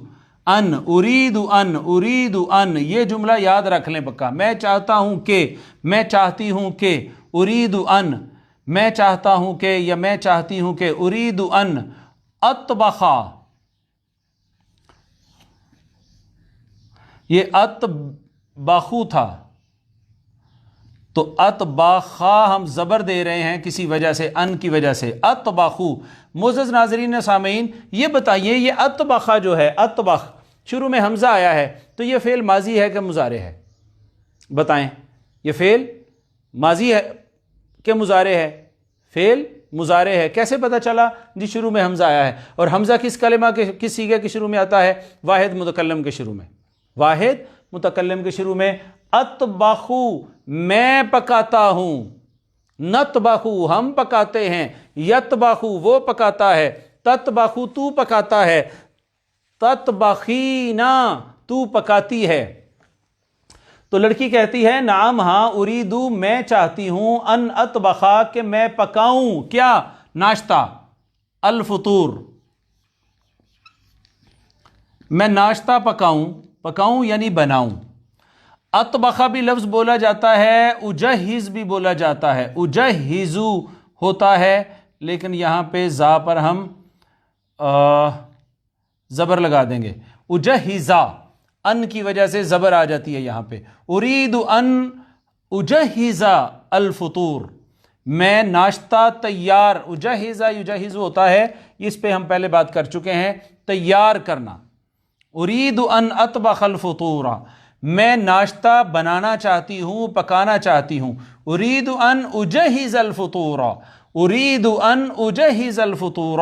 ان، یہ جملہ یاد رکھ لیں پکا. میں چاہتا ہوں کہ، میں چاہتی ہوں کہ. اریدو ان میں چاہتا ہوں کہ یا میں چاہتی ہوں کہ. اریدو ان اطبخا، یہ اطبخو تھا تو اطبخا ہم زبر دے رہے ہیں کسی وجہ سے، ان کی وجہ سے. اطبخو. معزز ناظرین سامعین یہ بتائیے یہ اطبخا جو ہے، اطبخ شروع میں حمزہ آیا ہے تو یہ فعل ماضی ہے کہ مضارع ہے؟ بتائیں. یہ فعل ماضی ہے کہ مضارع ہے؟ فعل مضارع ہے. کیسے پتہ چلا؟ جی شروع میں حمزہ آیا ہے. اور حمزہ کس کلمہ کے، کس صیغے کے شروع میں آتا ہے؟ واحد متکلم کے شروع میں. واحد متکلم کے شروع میں. اطبخو میں پکاتا ہوں. نطبخو ہم پکاتے ہیں. یطبخو وہ پکاتا ہے. تطبخو تو پکاتا ہے. تطبخینا تو پکاتی ہے. تو لڑکی کہتی ہے نعم ہاں، اریدو میں چاہتی ہوں، ان اطبخا کہ میں پکاؤں. کیا؟ ناشتہ. الفطور میں ناشتہ پکاؤں یعنی بناؤں. اطبخا بھی لفظ بولا جاتا ہے، اجہز بھی بولا جاتا ہے. اجہزو ہوتا ہے لیکن یہاں پہ زا پر ہم زبر لگا دیں گے. اجہزا ان کی وجہ سے زبر آ جاتی ہے یہاں پہ. ارید ان اجہزا الفطور میں ناشتہ تیار. اجہزا یجہز ہوتا ہے، اس پہ ہم پہلے بات کر چکے ہیں، تیار کرنا. ارید ان اطبخ الفطور میں ناشتہ بنانا چاہتی ہوں، پکانا چاہتی ہوں. ارید ان اجہز الفطور، ارید ان اجہز الفطور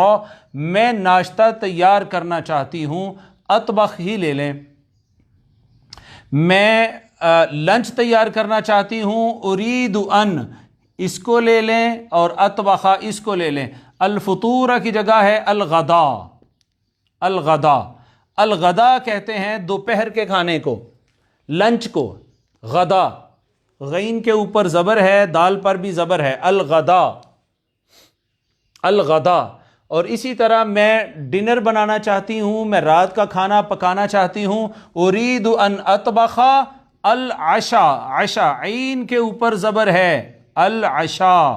میں ناشتہ تیار کرنا چاہتی ہوں. اطبخ ہی لے لیں. میں لنچ تیار کرنا چاہتی ہوں. ارید ان اس کو لے لیں اور اطبخا اس کو لے لیں. الفطور کی جگہ ہے الغدا. الغدا، الغدا کہتے ہیں دوپہر کے کھانے کو، لنچ کو. غدا غین کے اوپر زبر ہے، دال پر بھی زبر ہے. الغدا، الغدا. اور اسی طرح میں ڈنر بنانا چاہتی ہوں، میں رات کا کھانا پکانا چاہتی ہوں. ارید ان اطبخا العشاء. عشاء عین کے اوپر زبر ہے، العشاء.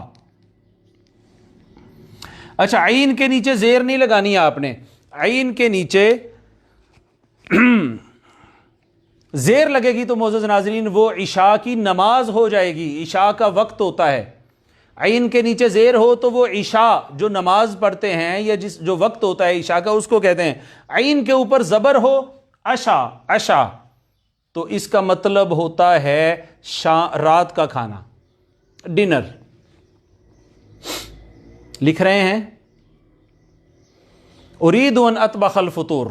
اچھا عین کے نیچے زیر نہیں لگانی ہے آپ نے. عین کے نیچے زیر لگے گی تو معزز ناظرین وہ عشاء کی نماز ہو جائے گی. عشاء کا وقت ہوتا ہے. عین کے نیچے زیر ہو تو وہ عشاء جو نماز پڑھتے ہیں یا جو وقت ہوتا ہے عشاء کا اس کو کہتے ہیں. عین کے اوپر زبر ہو عشاء، عشاء تو اس کا مطلب ہوتا ہے رات کا کھانا، ڈنر. لکھ رہے ہیں ارید ان اطبخ الفطور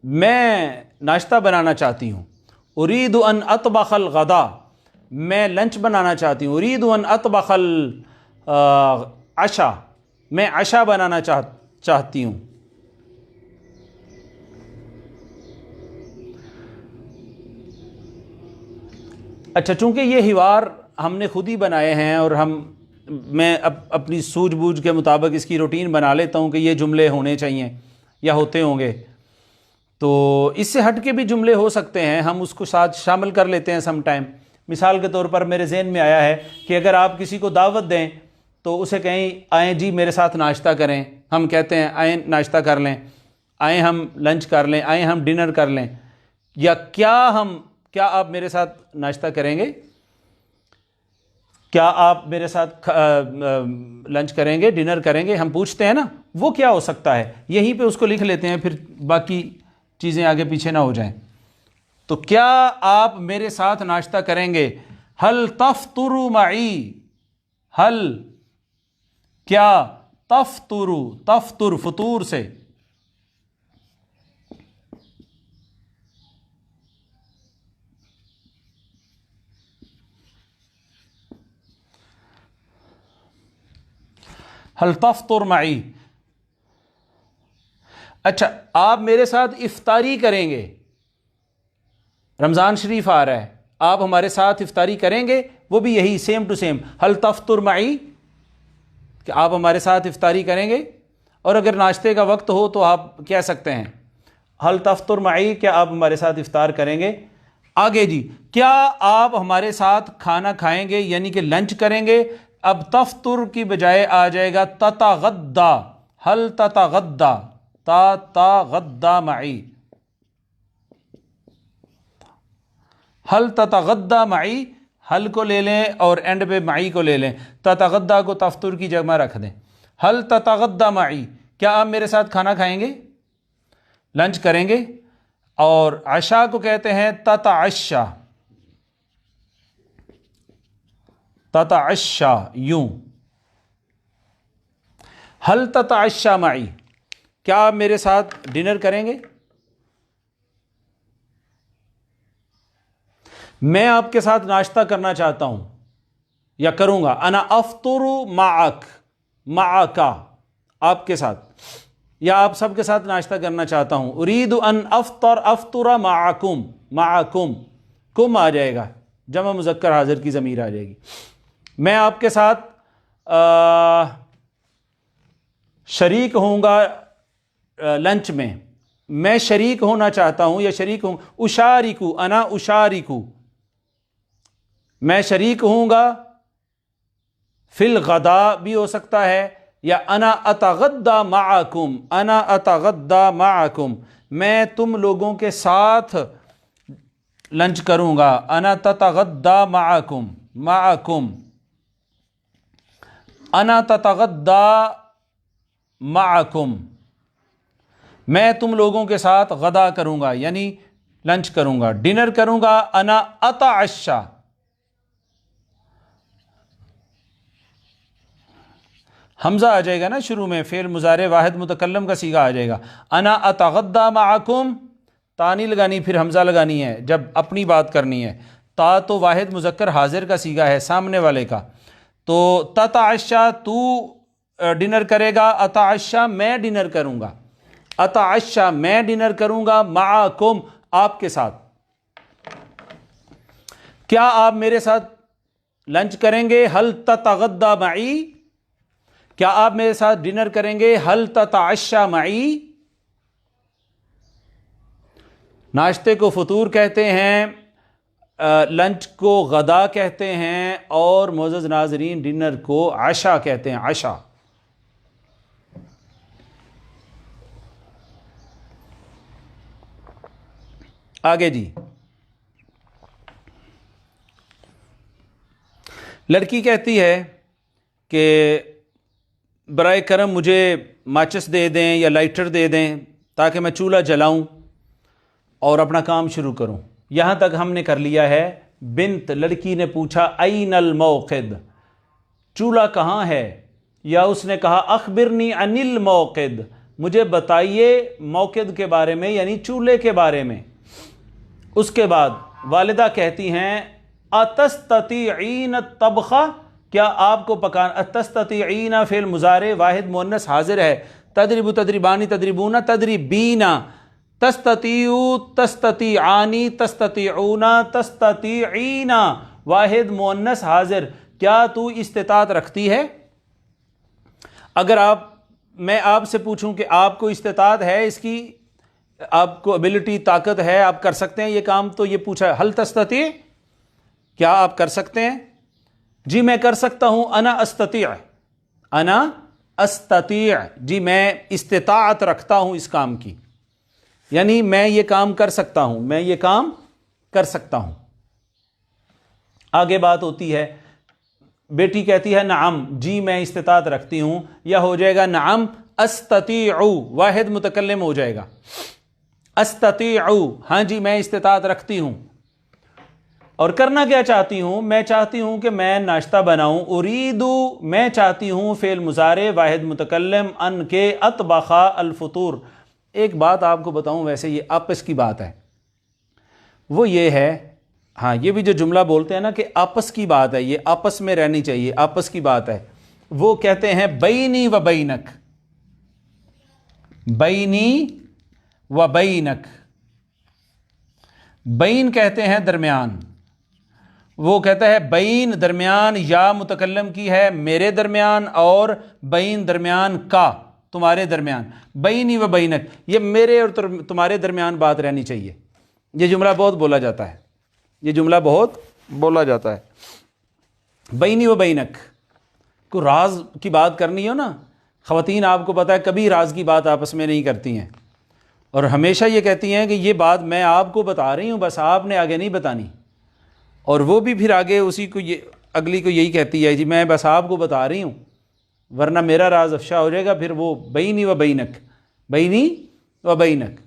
میں ناشتہ بنانا چاہتی ہوں. ارید ان اطبخ الغدا میں لنچ بنانا چاہتی ہوں. ارید ان اطبخ العشاء میں عشاء بنانا چاہتی ہوں. اچھا چونکہ یہ حوار ہم نے خود ہی بنائے ہیں اور میں اپنی سوجھ بوجھ کے مطابق اس کی روٹین بنا لیتا ہوں کہ یہ جملے ہونے چاہیے یا ہوتے ہوں گے، تو اس سے ہٹ کے بھی جملے ہو سکتے ہیں، ہم اس کو ساتھ شامل کر لیتے ہیں سم ٹائم. مثال کے طور پر میرے ذہن میں آیا ہے کہ اگر آپ کسی کو دعوت دیں تو اسے کہیں آئیں جی میرے ساتھ ناشتہ کریں. ہم کہتے ہیں آئیں ناشتہ کر لیں، آئیں ہم لنچ کر لیں، آئیں ہم ڈنر کر لیں. یا کیا آپ میرے ساتھ ناشتہ کریں گے؟ کیا آپ میرے ساتھ لنچ کریں گے، ڈنر کریں گے؟ ہم پوچھتے ہیں نا، وہ کیا ہو سکتا ہے، یہیں پہ اس کو لکھ لیتے ہیں، پھر باقی چیزیں آگے پیچھے نہ ہو جائیں۔ تو کیا آپ میرے ساتھ ناشتہ کریں گے؟ حل تفطر معی، حل کیا، تفطر فطور سے، حل تفطر معی۔ اچھا، آپ میرے ساتھ افطاری کریں گے، رمضان شریف آ رہا ہے، آپ ہمارے ساتھ افطاری کریں گے؟ وہ بھی یہی سیم ٹو سیم، حل تفطر معی، کہ آپ ہمارے ساتھ افطاری کریں گے؟ اور اگر ناشتے کا وقت ہو تو آپ کہہ سکتے ہیں حل تفطر معی، کیا آپ ہمارے ساتھ افطار کریں گے؟ آگے جی، کیا آپ ہمارے ساتھ کھانا کھائیں گے، یعنی کہ لنچ کریں گے؟ اب تفطر کی بجائے آ جائے گا تتغدا، حل تتغدا، تتغدا معی، حل تتغدا معی، حل کو لے لیں اور اینڈ پہ معی کو لے لیں، تتغدا کو تفطر کی جگہ رکھ دیں۔ حل تتغدا معی، کیا آپ میرے ساتھ کھانا کھائیں گے، لنچ کریں گے؟ اور عشاء کو کہتے ہیں تتعشا، تتعشا، یوں۔ حل تتعشا معی، کیا آپ میرے ساتھ ڈنر کریں گے؟ میں آپ کے ساتھ ناشتہ کرنا چاہتا ہوں یا کروں گا، انا افطر معک، معکا، آپ کے ساتھ، یا آپ سب کے ساتھ ناشتہ کرنا چاہتا ہوں، اريد ان افطر معکم، معکم، کم آ جائے گا، جمع مذکر حاضر کی ضمیر آ جائے گی۔ میں آپ کے ساتھ شریک ہوں گا لنچ میں شریک ہونا چاہتا ہوں یا شریک ہوں، اشارکو، انا اشارکو، میں شریک ہوں گا، فی الغداء بھی ہو سکتا ہے، یا انا اتغدا معکم، انا اتغدا معکم، میں تم لوگوں کے ساتھ لنچ کروں گا، انا تتغدا معکم، معکم، انا تتغدا معکم، میں تم لوگوں کے ساتھ غدا کروں گا، یعنی لنچ کروں گا، ڈنر کروں گا، انا اتعشا، حمزہ آ جائے گا نا شروع میں، فعل مضارع واحد متکلم کا صیغہ آ جائے گا، انا اتغدا معکم، تا نہیں لگانی، پھر حمزہ لگانی ہے جب اپنی بات کرنی ہے، تا تو واحد مذکر حاضر کا صیغہ ہے، سامنے والے کا، تو تتعشا، تو ڈنر کرے گا، اتعشا، میں ڈنر کروں گا، اتعشا، میں ڈنر کروں گا، معکم، آپ کے ساتھ، کیا آپ میرے ساتھ لنچ کریں گے؟ حل تتغدا معی، کیا آپ میرے ساتھ ڈنر کریں گے؟ حل تتعشا معی۔ ناشتے کو فطور کہتے ہیں، لنچ کو غدا کہتے ہیں، اور معزز ناظرین ڈنر کو عشاء کہتے ہیں، عشاء۔ آگے جی، لڑکی کہتی ہے کہ برائے کرم مجھے ماچس دے دیں یا لائٹر دے دیں تاکہ میں چولہا جلاؤں اور اپنا کام شروع کروں۔ یہاں تک ہم نے کر لیا ہے۔ بنت، لڑکی نے پوچھا این الموقد، چولہا کہاں ہے؟ یا اس نے کہا اخبرنی عن الموقد، مجھے بتائیے موقد کے بارے میں، یعنی چولہے کے بارے میں۔ اس کے بعد والدہ کہتی ہیں اتستطیعین الطبخ، کیا آپ کو پکانا، اتستطیعین فعل مضارع واحد مؤنث حاضر ہے، تدرب، تدریبانی، تدریبون، تدریبینا، تستطیعو، تستطیعانی، تستطیعون، تستطیعین، واحد مؤنث حاضر، کیا تو استطاعت رکھتی ہے؟ اگر میں آپ سے پوچھوں کہ آپ کو استطاعت ہے اس کی، آپ کو ابیلٹی، طاقت ہے، آپ کر سکتے ہیں یہ کام، تو یہ پوچھا حل تستطیع، کیا آپ کر سکتے ہیں؟ جی میں کر سکتا ہوں، انا استطیع، انا استطیع، جی میں استطاعت رکھتا ہوں اس کام کی۔ یعنی میں یہ کام کر سکتا ہوں، میں یہ کام کر سکتا ہوں۔ آگے بات ہوتی ہے، بیٹی کہتی ہے نعم، جی میں استطاعت رکھتی ہوں، یا ہو جائے گا نعم استطیع، واحد متکلم ہو جائے گا، استطیع، ہاں جی میں استطاعت رکھتی ہوں۔ اور کرنا کیا چاہتی ہوں؟ میں چاہتی ہوں کہ میں ناشتہ بناؤں، اریدو میں چاہتی ہوں، فعل مضارع واحد متکلم، ان کے اطبخ الفطور۔ ایک بات آپ کو بتاؤں، ویسے یہ آپس کی بات ہے، وہ یہ ہے، ہاں یہ بھی جو جملہ بولتے ہیں نا کہ آپس کی بات ہے، یہ آپس میں رہنی چاہیے، آپس کی بات ہے، وہ کہتے ہیں بینی و بینک، بینی و بینک، بین کہتے ہیں درمیان، وہ کہتا ہے بین درمیان، یا متکلم کی ہے میرے درمیان، اور بین درمیان کا تمہارے درمیان، بینی و بینک، یہ میرے اور تمہارے درمیان بات رہنی چاہیے۔ یہ جملہ بہت بولا جاتا ہے، یہ جملہ بہت بولا جاتا ہے، بینی و بینک۔ کو راز کی بات کرنی ہو نا، خواتین آپ کو پتہ ہے کبھی راز کی بات آپس میں نہیں کرتی ہیں، اور ہمیشہ یہ کہتی ہیں کہ یہ بات میں آپ کو بتا رہی ہوں، بس آپ نے آگے نہیں بتانی، اور وہ بھی پھر آگے اسی کو اگلی کو یہی کہتی ہے، جی میں بس آپ کو بتا رہی ہوں ورنہ میرا راز افشا ہو جائے گا، پھر وہ بینی و بینک، بینی و بینک۔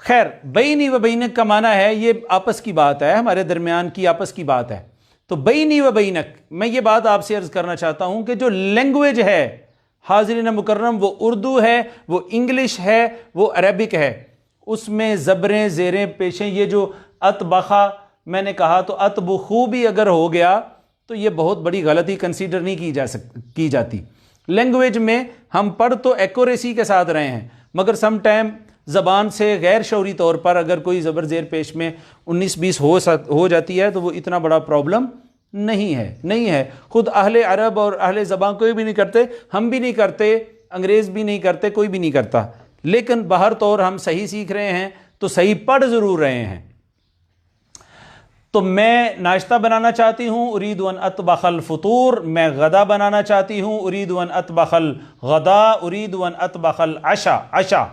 خیر، بینی و بینک کا معنی ہے یہ آپس کی بات ہے، ہمارے درمیان کی آپس کی بات ہے۔ تو بینی و بینک، میں یہ بات آپ سے عرض کرنا چاہتا ہوں کہ جو لینگویج ہے حاضرین مکرم، وہ اردو ہے، وہ انگلش ہے، وہ عربک ہے، اس میں زبریں زیریں پیشیں، یہ جو اطبخہ میں نے کہا تو اطبخو بھی اگر ہو گیا تو یہ بہت بڑی غلطی کنسیڈر نہیں کی جاتی۔ لینگویج میں ہم پڑھ تو ایکوریسی کے ساتھ رہے ہیں، مگر سم ٹائم زبان سے غیر شعوری طور پر اگر کوئی زبر زیر پیش میں 19-20 ہو جاتی ہے تو وہ اتنا بڑا پرابلم نہیں ہے۔ خود اہل عرب اور اہل زبان کوئی بھی نہیں کرتے، ہم بھی نہیں کرتے، انگریز بھی نہیں کرتے، کوئی بھی نہیں کرتا، لیکن باہر طور ہم صحیح سیکھ رہے ہیں تو صحیح پڑھ ضرور رہے ہیں۔ تو میں ناشتہ بنانا چاہتی ہوں، اريد ان اطبخ الفطور، میں غدا بنانا چاہتی ہوں، اريد ان اطبخ الغدا، اريد ان اطبخ العشاء، عشاء۔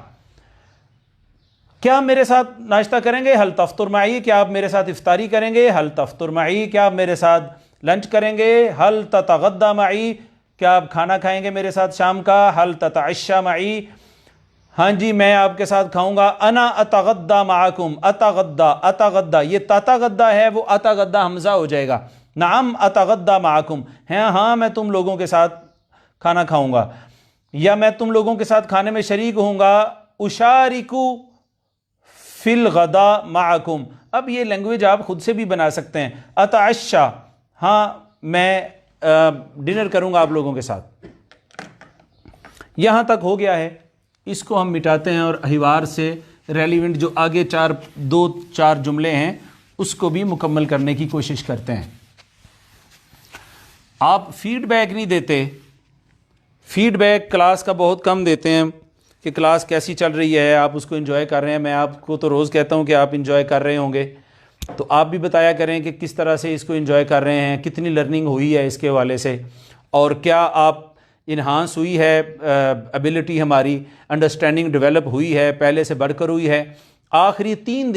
کیا آپ میرے ساتھ ناشتہ کریں گے؟ حل تفطر معی، کیا آپ میرے ساتھ افطاری کریں گے؟ حل تفطر معی، کیا آپ میرے ساتھ لنچ کریں گے؟ حل تتغدى معی، کیا آپ کھانا کھائیں گے میرے ساتھ شام کا؟ حل تتعشى معی، ہاں جی میں آپ کے ساتھ کھاؤں گا۔ انا اتغدى معکم، اتغدى، یہ تتغدى ہے، وہ اتغدى حمزہ ہو جائے گا، نعم اتغدى معکم، ہاں میں تم لوگوں کے ساتھ کھانا کھاؤں گا، یا میں تم لوگوں کے ساتھ کھانے میں شریک ہوں گا۔ اشارکو فی الغدا معکم، اب یہ لینگویج آپ خود سے بھی بنا سکتے ہیں۔ اتعشى، ہاں میں ڈنر کروں گا آپ لوگوں کے ساتھ۔ یہاں تک ہو گیا ہے، اس کو ہم مٹاتے ہیں اور حوار سے ریلیونٹ جو آگے 2-4 جملے ہیں اس کو بھی مکمل کرنے کی کوشش کرتے ہیں۔ آپ فیڈ بیک نہیں دیتے، فیڈ بیک کلاس کا بہت کم دیتے ہیں کہ کلاس کیسی چل رہی ہے، آپ اس کو انجوائے کر رہے ہیں۔ میں آپ کو تو روز کہتا ہوں کہ آپ انجوائے کر رہے ہوں گے، تو آپ بھی بتایا کریں کہ کس طرح سے اس کو انجوائے کر رہے ہیں، کتنی لرننگ ہوئی ہے اس کے حوالے سے، اور کیا آپ انہانس ہوئی ہے ایبلٹی، ہماری انڈرسٹینڈنگ ڈیولپ ہوئی ہے، پہلے سے بڑھ کر ہوئی ہے۔ آخری 3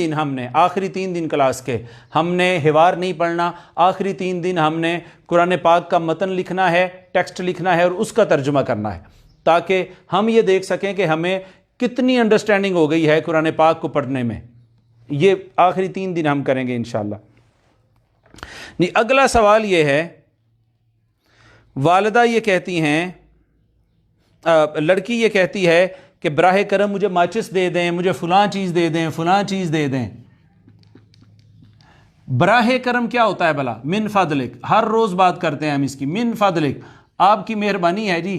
دن کلاس کے ہم نے حوار نہیں پڑھنا، آخری 3 دن ہم نے قرآن پاک کا متن لکھنا ہے، ٹیکسٹ لکھنا ہے اور اس کا ترجمہ کرنا ہے، تاکہ ہم یہ دیکھ سکیں کہ ہمیں کتنی انڈرسٹینڈنگ ہو گئی ہے قرآن پاک کو پڑھنے میں۔ یہ آخری 3 دن ہم کریں گے انشاءاللہ۔ اگلا سوال یہ ہے، والدہ یہ کہتی ہیں، لڑکی یہ کہتی ہے کہ براہ کرم مجھے ماچس دے دیں، مجھے فلاں چیز دے دیں، فلاں چیز دے دیں۔ براہ کرم کیا ہوتا ہے بھلا؟ من فضلک، ہر روز بات کرتے ہیں ہم اس کی، من فضلک، آپ کی مہربانی ہے جی۔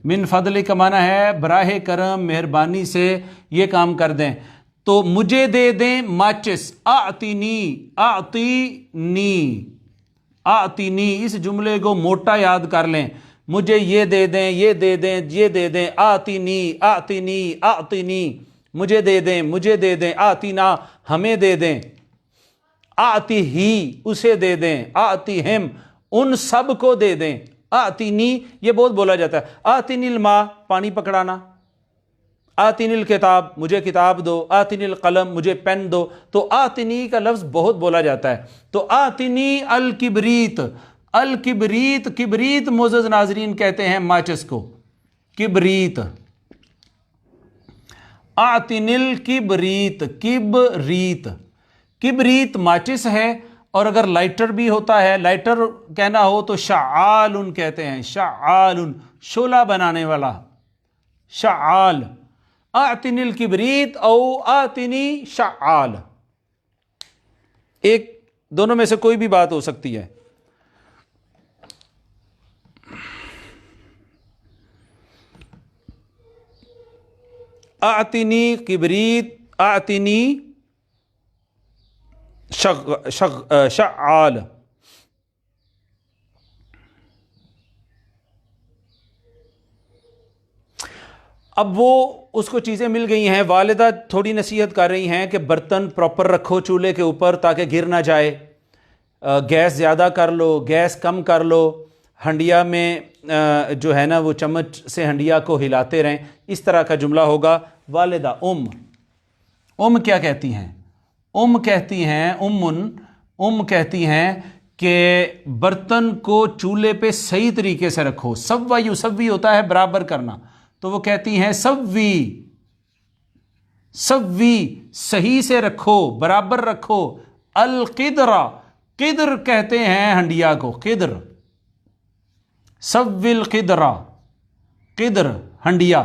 من فضلک کا معنی ہے براہ کرم، مہربانی سے یہ کام کر دیں، تو مجھے دے دیں ماچس، اعطینی، اس جملے کو موٹا یاد کر لیں، مجھے یہ دے دیں، یہ دے دیں، یہ دے دیں، اعطینی، مجھے دے دیں، مجھے دے دیں، اعطینا، ہمیں دے دیں، آتی ہی، اسے دے دیں، آتیہم، ان سب کو دے دیں۔ آتینی، یہ بہت بولا جاتا ہے، آتینی الماء، پانی پکڑانا، آتنی الکتاب مجھے کتاب دو، آتنی القلم مجھے پین دو. تو آتنی کا لفظ بہت بولا جاتا ہے. تو آتنی الکبریت، الکبریت، کبریت معزز ناظرین کہتے ہیں ماچس کو، کبریت. آتنی الکبریت، کبریت، کبریت ماچس ہے. اور اگر لائٹر بھی ہوتا ہے، لائٹر کہنا ہو تو شعال کہتے ہیں، شعال، شعلہ بنانے والا، شعال. آتنی الکبریت او آتنی شعال، ایک دونوں میں سے کوئی بھی بات ہو سکتی ہے. آتنی کبریت، آتنی شعال. اب وہ اس کو چیزیں مل گئی ہیں، والدہ تھوڑی نصیحت کر رہی ہیں کہ برتن پراپر رکھو چولہے کے اوپر تاکہ گر نہ جائے، گیس زیادہ کر لو، گیس کم کر لو، ہنڈیا میں جو ہے نا وہ چمچ سے ہنڈیا کو ہلاتے رہیں. اس طرح کا جملہ ہوگا. والدہ ام کیا کہتی ہیں؟ ام کہتی ہیں، ام کہتی ہیں کہ برتن کو چولہے پہ صحیح طریقے سے رکھو. سوا یسوی ہوتا ہے برابر کرنا، تو وہ کہتی ہیں سوی، سوی صحیح سے رکھو، برابر رکھو. القدرا، قدر کہتے ہیں ہنڈیا کو، قدر. سوی القدرا، قدر ہنڈیا،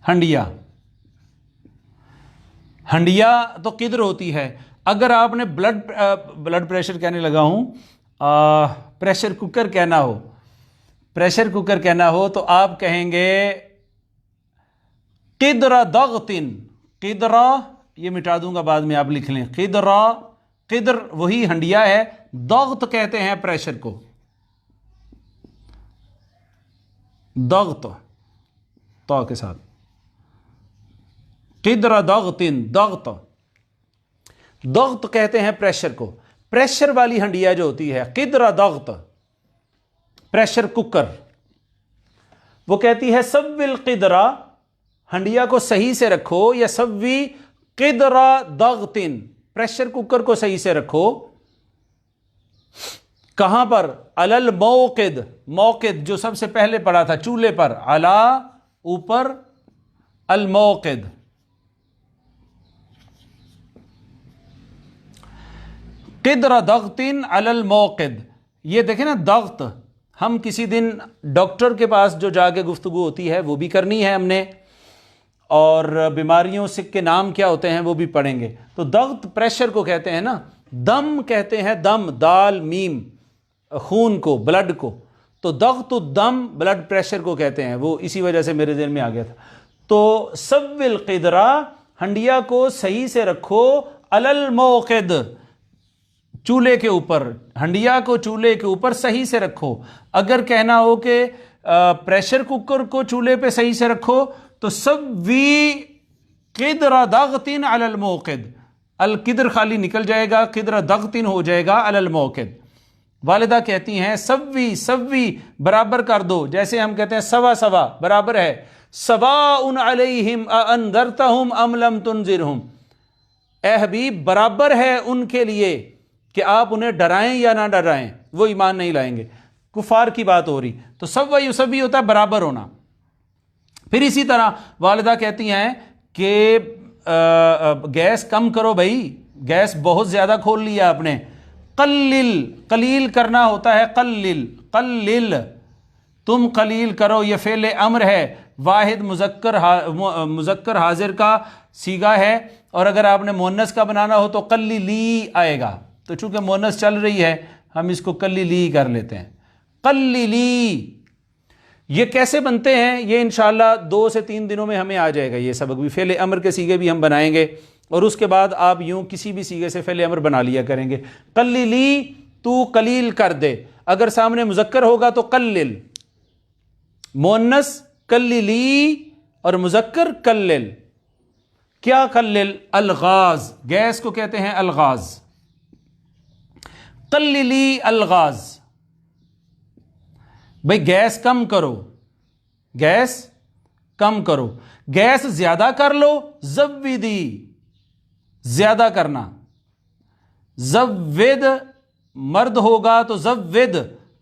ہنڈیا، ہنڈیا تو قدر ہوتی ہے. اگر آپ نے بلڈ پریشر کہنے لگا ہوں، پریشر کوکر کہنا ہو، پریشر کوکر کہنا ہو تو آپ کہیں گے قدر ضغطن. قدر یہ مٹا دوں گا بعد میں، آپ لکھ لیں قدر. قدر وہی ہنڈیا ہے، ضغط کہتے ہیں پریشر کو، ضغط تو کے ساتھ، قدر ضغطن، ضغط، ضغط کہتے ہیں پریشر کو. پریشر والی ہنڈیا جو ہوتی ہے قدر ضغط، پریشر کوکر، وہ کہتی ہے سوی القدرا، ہنڈیا کو صحیح سے رکھو، یا سوی قدر ضغطن، پریشر کوکر کو صحیح سے رکھو. کہاں پر؟ علی الموقد، موقد جو سب سے پہلے پڑھا تھا چولہے پر، علی اوپر، الموقد. قدر ضغطن علی الموقد. یہ دیکھیں نا ضغط، ہم کسی دن ڈاکٹر کے پاس جو جا کے گفتگو ہوتی ہے وہ بھی کرنی ہے ہم نے، اور بیماریوں سے کے نام کیا ہوتے ہیں وہ بھی پڑھیں گے. تو ضغط پریشر کو کہتے ہیں نا. دم کہتے ہیں، دم، دال میم، خون کو، بلڈ کو. تو ضغط الدم بلڈ پریشر کو کہتے ہیں. وہ اسی وجہ سے میرے ذہن میں آ گیا تھا. تو سوی القدرا، ہنڈیا کو صحیح سے رکھو، علی الموقد، چولہے کے اوپر، ہنڈیا کو چولہے کے اوپر صحیح سے رکھو. اگر کہنا ہو کہ پریشر کوکر کو چولہے پہ صحیح سے رکھو تو سوی قدر ضغطن علی الموقد، القدر خالی نکل جائے گا، قدر ضغطن ہو جائے گا علی الموقد. والدہ کہتی ہیں سوی، سوی برابر کر دو، جیسے ہم کہتے ہیں سوا سوا برابر ہے. سواء علیہم اانذرتہم ام لم تنذرہم، اے حبیب برابر ہے ان کے لیے کہ آپ انہیں ڈرائیں یا نہ ڈرائیں، وہ ایمان نہیں لائیں گے. کفار کی بات ہو رہی. تو سوا یسوی ہوتا ہے برابر ہونا. پھر اسی طرح والدہ کہتی ہیں کہ گیس کم کرو بھائی، گیس بہت زیادہ کھول لیا آپ نے. قلل، قلیل کرنا ہوتا ہے، قلل، قلل، تم قلیل کرو. یہ فعل امر ہے، واحد مذکر حاضر کا صیغہ ہے، اور اگر آپ نے مؤنث کا بنانا ہو تو قلیلی آئے گا. تو چونکہ مؤنث چل رہی ہے ہم اس کو قلیلی کر لیتے ہیں. قلیلی. یہ کیسے بنتے ہیں یہ انشاءاللہ 2 سے 3 دنوں میں ہمیں آ جائے گا. یہ سبق بھی فعل امر کے صیغے بھی ہم بنائیں گے، اور اس کے بعد آپ یوں کسی بھی صیغے سے فعل امر بنا لیا کریں گے. قلیلی، تو قلیل کر دے. اگر سامنے مذکر ہوگا تو قلل، مؤنث قلیلی اور مذکر قلل. کیا قلل؟ الغاز، گیس کو کہتے ہیں الغاز. قلیلی الغاز، بھئی گیس کم کرو، گیس کم کرو. گیس زیادہ کر لو، زودی، زیادہ کرنا. زود مرد ہوگا تو زود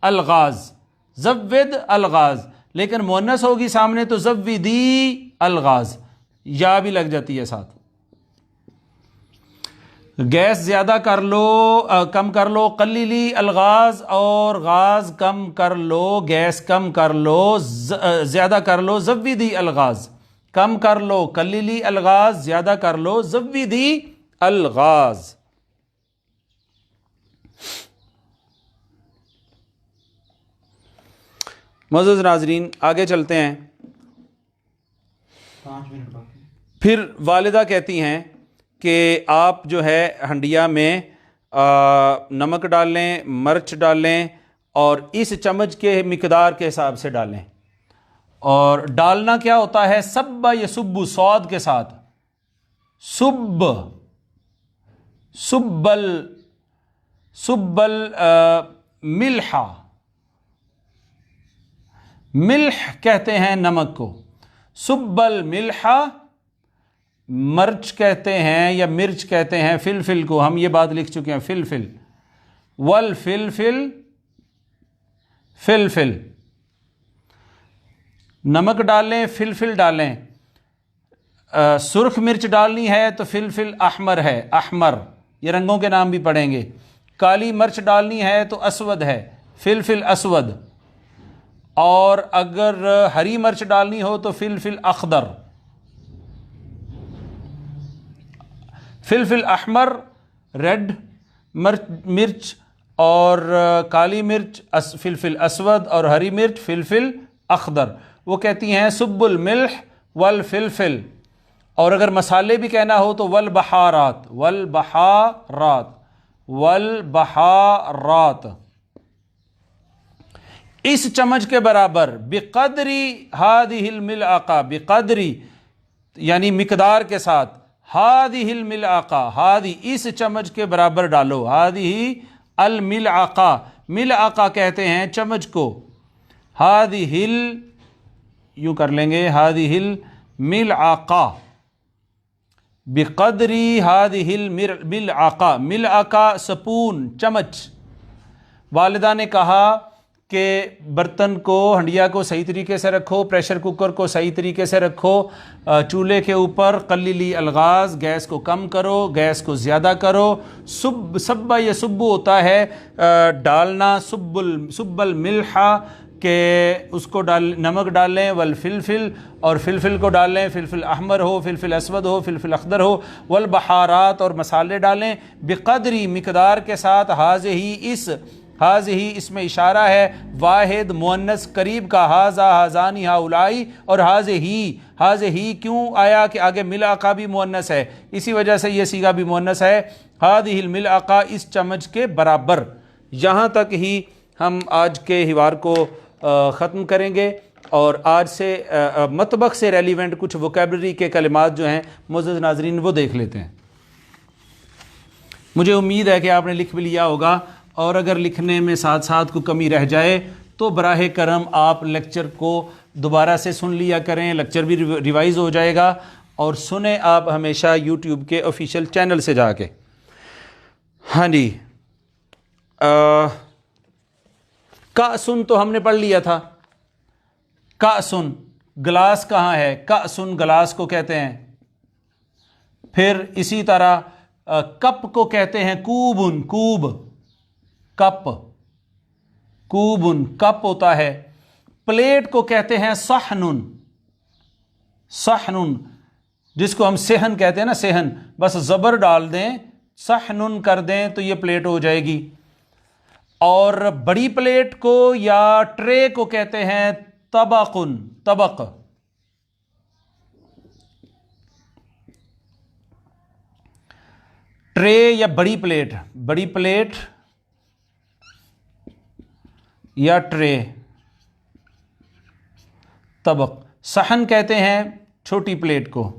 الغاز، زود الغاز، لیکن مؤنث ہوگی سامنے تو زودی الغاز، یا بھی لگ جاتی ہے ساتھ. گیس زیادہ کر لو، کم کر لو. قلیلی الغاز، اور غاز کم کر لو، گیس کم کر لو. زیادہ کر لو زودی الغاز، کم کر لو قلیلی الغاز، زیادہ کر لو زودی الغاز. معزز ناظرین آگے چلتے ہیں. پھر والدہ کہتی ہیں کہ آپ جو ہے ہنڈیا میں نمک ڈالیں، مرچ ڈالیں، اور اس چمچ کے مقدار کے حساب سے ڈالیں. اور ڈالنا کیا ہوتا ہے؟ سب یسب، صاد کے ساتھ، سب، سبل، سبل ملح، ملح کہتے ہیں نمک کو، سبل ملح. مرچ کہتے ہیں یا مرچ کہتے ہیں فلفل کو، ہم یہ بات لکھ چکے ہیں فلفل. والفلفل، فلفل. نمک ڈالیں، فلفل ڈالیں. سرخ مرچ ڈالنی ہے تو فلفل احمر ہے، احمر، یہ رنگوں کے نام بھی پڑھیں گے. کالی مرچ ڈالنی ہے تو اسود ہے، فلفل اسود. اور اگر ہری مرچ ڈالنی ہو تو فلفل اخضر. فلفل احمر ریڈ مرچ، اور کالی مرچ فلفل اسود، اور ہری مرچ فلفل اخضر. وہ کہتی ہیں سب الملح والفلفل. اور اگر مسالے بھی کہنا ہو تو والبہارات، والبہارات، والبہارات. اس چمچ کے برابر، بقدری ہذہ الملعقہ، بقدری یعنی مقدار کے ساتھ، ہذہ الملعقہ، ہذہ اس چمچ کے برابر ڈالو، ہذہ الملعقہ، ملعقہ کہتے ہیں چمچ کو. ہذہ یوں کر لیں گے، ہذہ الملعقہ، بقدری ہذہ الملعقہ. ملعقہ سپون، چمچ. والدہ نے کہا کہ برتن کو، ہنڈیا کو صحیح طریقے سے رکھو، پریشر کوکر کو صحیح طریقے سے رکھو، چولہے کے اوپر قلیلی الغاز، گیس کو کم کرو، گیس کو زیادہ کرو. سب یا سبو ہوتا ہے ڈالنا، سب الملح کہ اس کو نمک ڈالیں، والفلفل، اور فلفل کو ڈالیں، فلفل احمر ہو، فلفل اسود ہو، فلفل اخضر ہو. والبہارات، اور مسالے ڈالیں، بقدری مقدار کے ساتھ. اس میں اشارہ ہے واحد مؤنث قریب کا، ھذا، ھذانی، ھؤلائی. اور ھذہ کیوں آیا کہ آگے ملعقہ بھی مؤنث ہے، اسی وجہ سے یہ صیغہ بھی مؤنث ہے. ھذہ الملعقہ، اس چمچ کے برابر. یہاں تک ہی ہم آج کے حوار کو ختم کریں گے، اور آج سے مطبخ سے ریلیونٹ کچھ ووکیبلری کے کلمات جو ہیں معزز ناظرین وہ دیکھ لیتے ہیں. مجھے امید ہے کہ آپ نے لکھ بھی لیا ہوگا، اور اگر لکھنے میں ساتھ ساتھ کوئی کمی رہ جائے تو براہ کرم آپ لیکچر کو دوبارہ سے سن لیا کریں، لیکچر بھی ریوائز ہو جائے گا. اور سنیں آپ ہمیشہ یوٹیوب کے آفیشیل چینل سے جا کے. ہاں جی، کأسن تو ہم نے پڑھ لیا تھا. کأسن گلاس کہاں ہے؟ کأسن گلاس کو کہتے ہیں. پھر اسی طرح کپ کو کہتے ہیں کوبن، کوب، کپ، کوبن کپ ہوتا ہے. پلیٹ کو کہتے ہیں صحنن، صحنن، جس کو ہم صحن کہتے ہیں نا، صحن، بس زبر ڈال دیں، صحنن کر دیں تو یہ پلیٹ ہو جائے گی. اور بڑی پلیٹ کو یا ٹرے کو کہتے ہیں طبقن، طبق. ٹرے یا بڑی پلیٹ، بڑی پلیٹ یا ٹرے، طبق. صحن کہتے ہیں چھوٹی پلیٹ کو،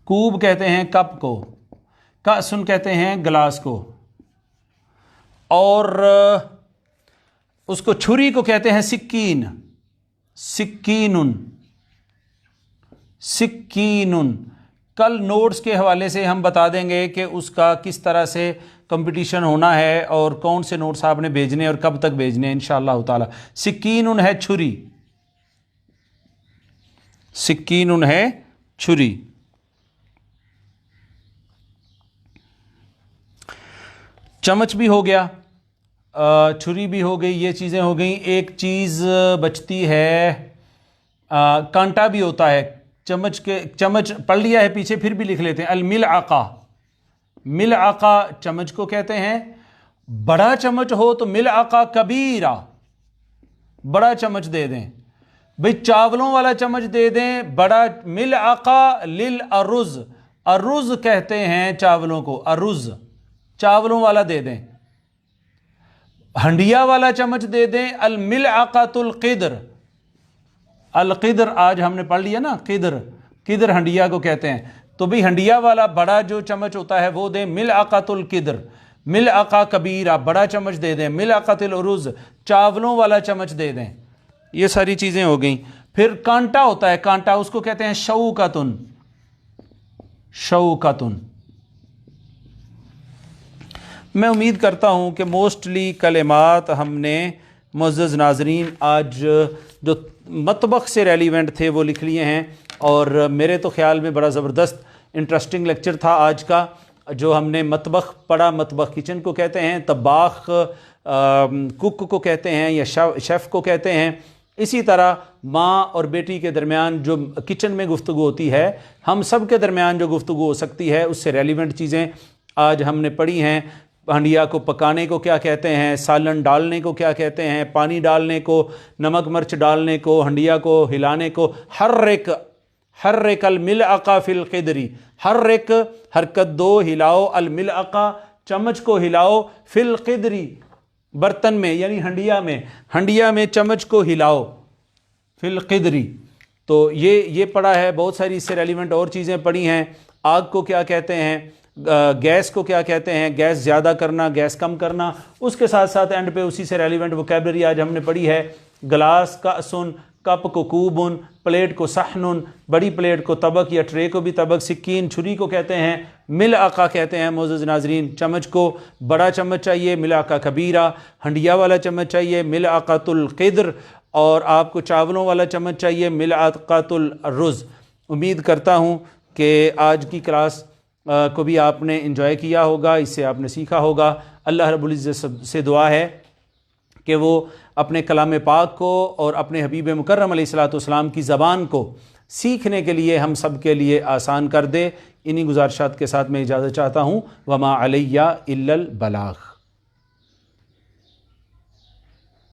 کوب کہتے ہیں کپ کو، کأسن کہتے ہیں گلاس کو. اور اس کو چھری کو کہتے ہیں سکین، سکینن، سکینن۔ کل نوٹس کے حوالے سے ہم بتا دیں گے کہ اس کا کس طرح سے کمپٹیشن ہونا ہے اور کون سے نوٹس آپ نے بھیجنے اور کب تک بھیجنے انشاءاللہ تعالی۔ سکینن ہے چھری، سکینن ہے چھری۔ چمچ بھی ہو گیا، چھری بھی ہو گئی، یہ چیزیں ہو گئیں۔ ایک چیز بچتی ہے، کانٹا بھی ہوتا ہے چمچ کے، چمچ پڑھ لیا ہے پیچھے، پھر بھی لکھ لیتے ہیں۔ الملعقہ، ملعقہ چمچ کو کہتے ہیں۔ بڑا چمچ ہو تو ملعقہ کبیرہ، بڑا چمچ دے دیں بھئی، چاولوں والا چمچ دے دیں بڑا۔ ملعقہ للارز، ارز کہتے ہیں چاولوں کو، ارز چاولوں والا دے دیں۔ ہنڈیا والا چمچ دے دیں الملعقۃ القدر، القدر آج ہم نے پڑھ لیا نا، قدر، قدر ہنڈیا کو کہتے ہیں، تو بھی ہنڈیا والا بڑا جو چمچ ہوتا ہے وہ دیں ملعقۃ القدر۔ ملعقہ کبیرہ بڑا چمچ دے دیں۔ ملعقۃ الارز چاولوں والا چمچ دے دیں۔ یہ ساری چیزیں ہو گئیں۔ پھر کانٹا ہوتا ہے، کانٹا اس کو کہتے ہیں شوکتن، شوکتن۔ میں امید کرتا ہوں کہ موسٹلی کلمات ہم نے معزز ناظرین آج جو مطبخ سے ریلیونٹ تھے وہ لکھ لیے ہیں، اور میرے تو خیال میں بڑا زبردست انٹرسٹنگ لیکچر تھا آج کا، جو ہم نے مطبخ پڑھا۔ مطبخ کچن کو کہتے ہیں، طباخ کک کو کہتے ہیں یا شیف کو کہتے ہیں۔ اسی طرح ماں اور بیٹی کے درمیان جو کچن میں گفتگو ہوتی ہے، ہم سب کے درمیان جو گفتگو ہو سکتی ہے، اس سے ریلیونٹ چیزیں آج ہم نے پڑھی ہیں۔ ہنڈیا کو پکانے کو کیا کہتے ہیں، سالن ڈالنے کو کیا کہتے ہیں، پانی ڈالنے کو، نمک مرچ ڈالنے کو، ہنڈیا کو ہلانے کو۔ حرک الملعقہ فی القدری، حرک حرکت دو، ہلاؤ، الملعقہ چمچ کو ہلاؤ، فی القدری برتن میں یعنی ہنڈیا میں، ہنڈیا میں چمچ کو ہلاؤ، فی القدری۔ تو یہ پڑھا ہے، بہت ساری اس سے ریلیونٹ اور چیزیں پڑھی ہیں۔ آگ کو کیا کہتے ہیں، گیس کو کیا کہتے ہیں، گیس زیادہ کرنا، گیس کم کرنا۔ اس کے ساتھ ساتھ اینڈ پہ اسی سے ریلیونٹ ووکیبلری آج ہم نے پڑھی ہے۔ گلاس کاسن، کپ کو کوبن، پلیٹ کو صحنن، بڑی پلیٹ کو طبق یا ٹرے کو بھی طبق۔ سکین چھری کو کہتے ہیں، ملعقہ کہتے ہیں معزز ناظرین چمچ کو، بڑا چمچ چاہیے ملعقہ کبیرہ، ہنڈیا والا چمچ چاہیے ملعقۃ القدر، اور آپ کو چاولوں والا چمچ چاہیے ملعقۃ الرز۔ امید کرتا ہوں کہ آج کی کلاس کو بھی آپ نے انجوائے کیا ہوگا، اس سے آپ نے سیکھا ہوگا۔ اللہ رب العزت سے دعا ہے کہ وہ اپنے کلام پاک کو اور اپنے حبیب مکرم علیہ الصلوۃ والسلام کی زبان کو سیکھنے کے لیے ہم سب کے لیے آسان کر دے۔ انہی گزارشات کے ساتھ میں اجازت چاہتا ہوں۔ وما علیہ الا البلاغ۔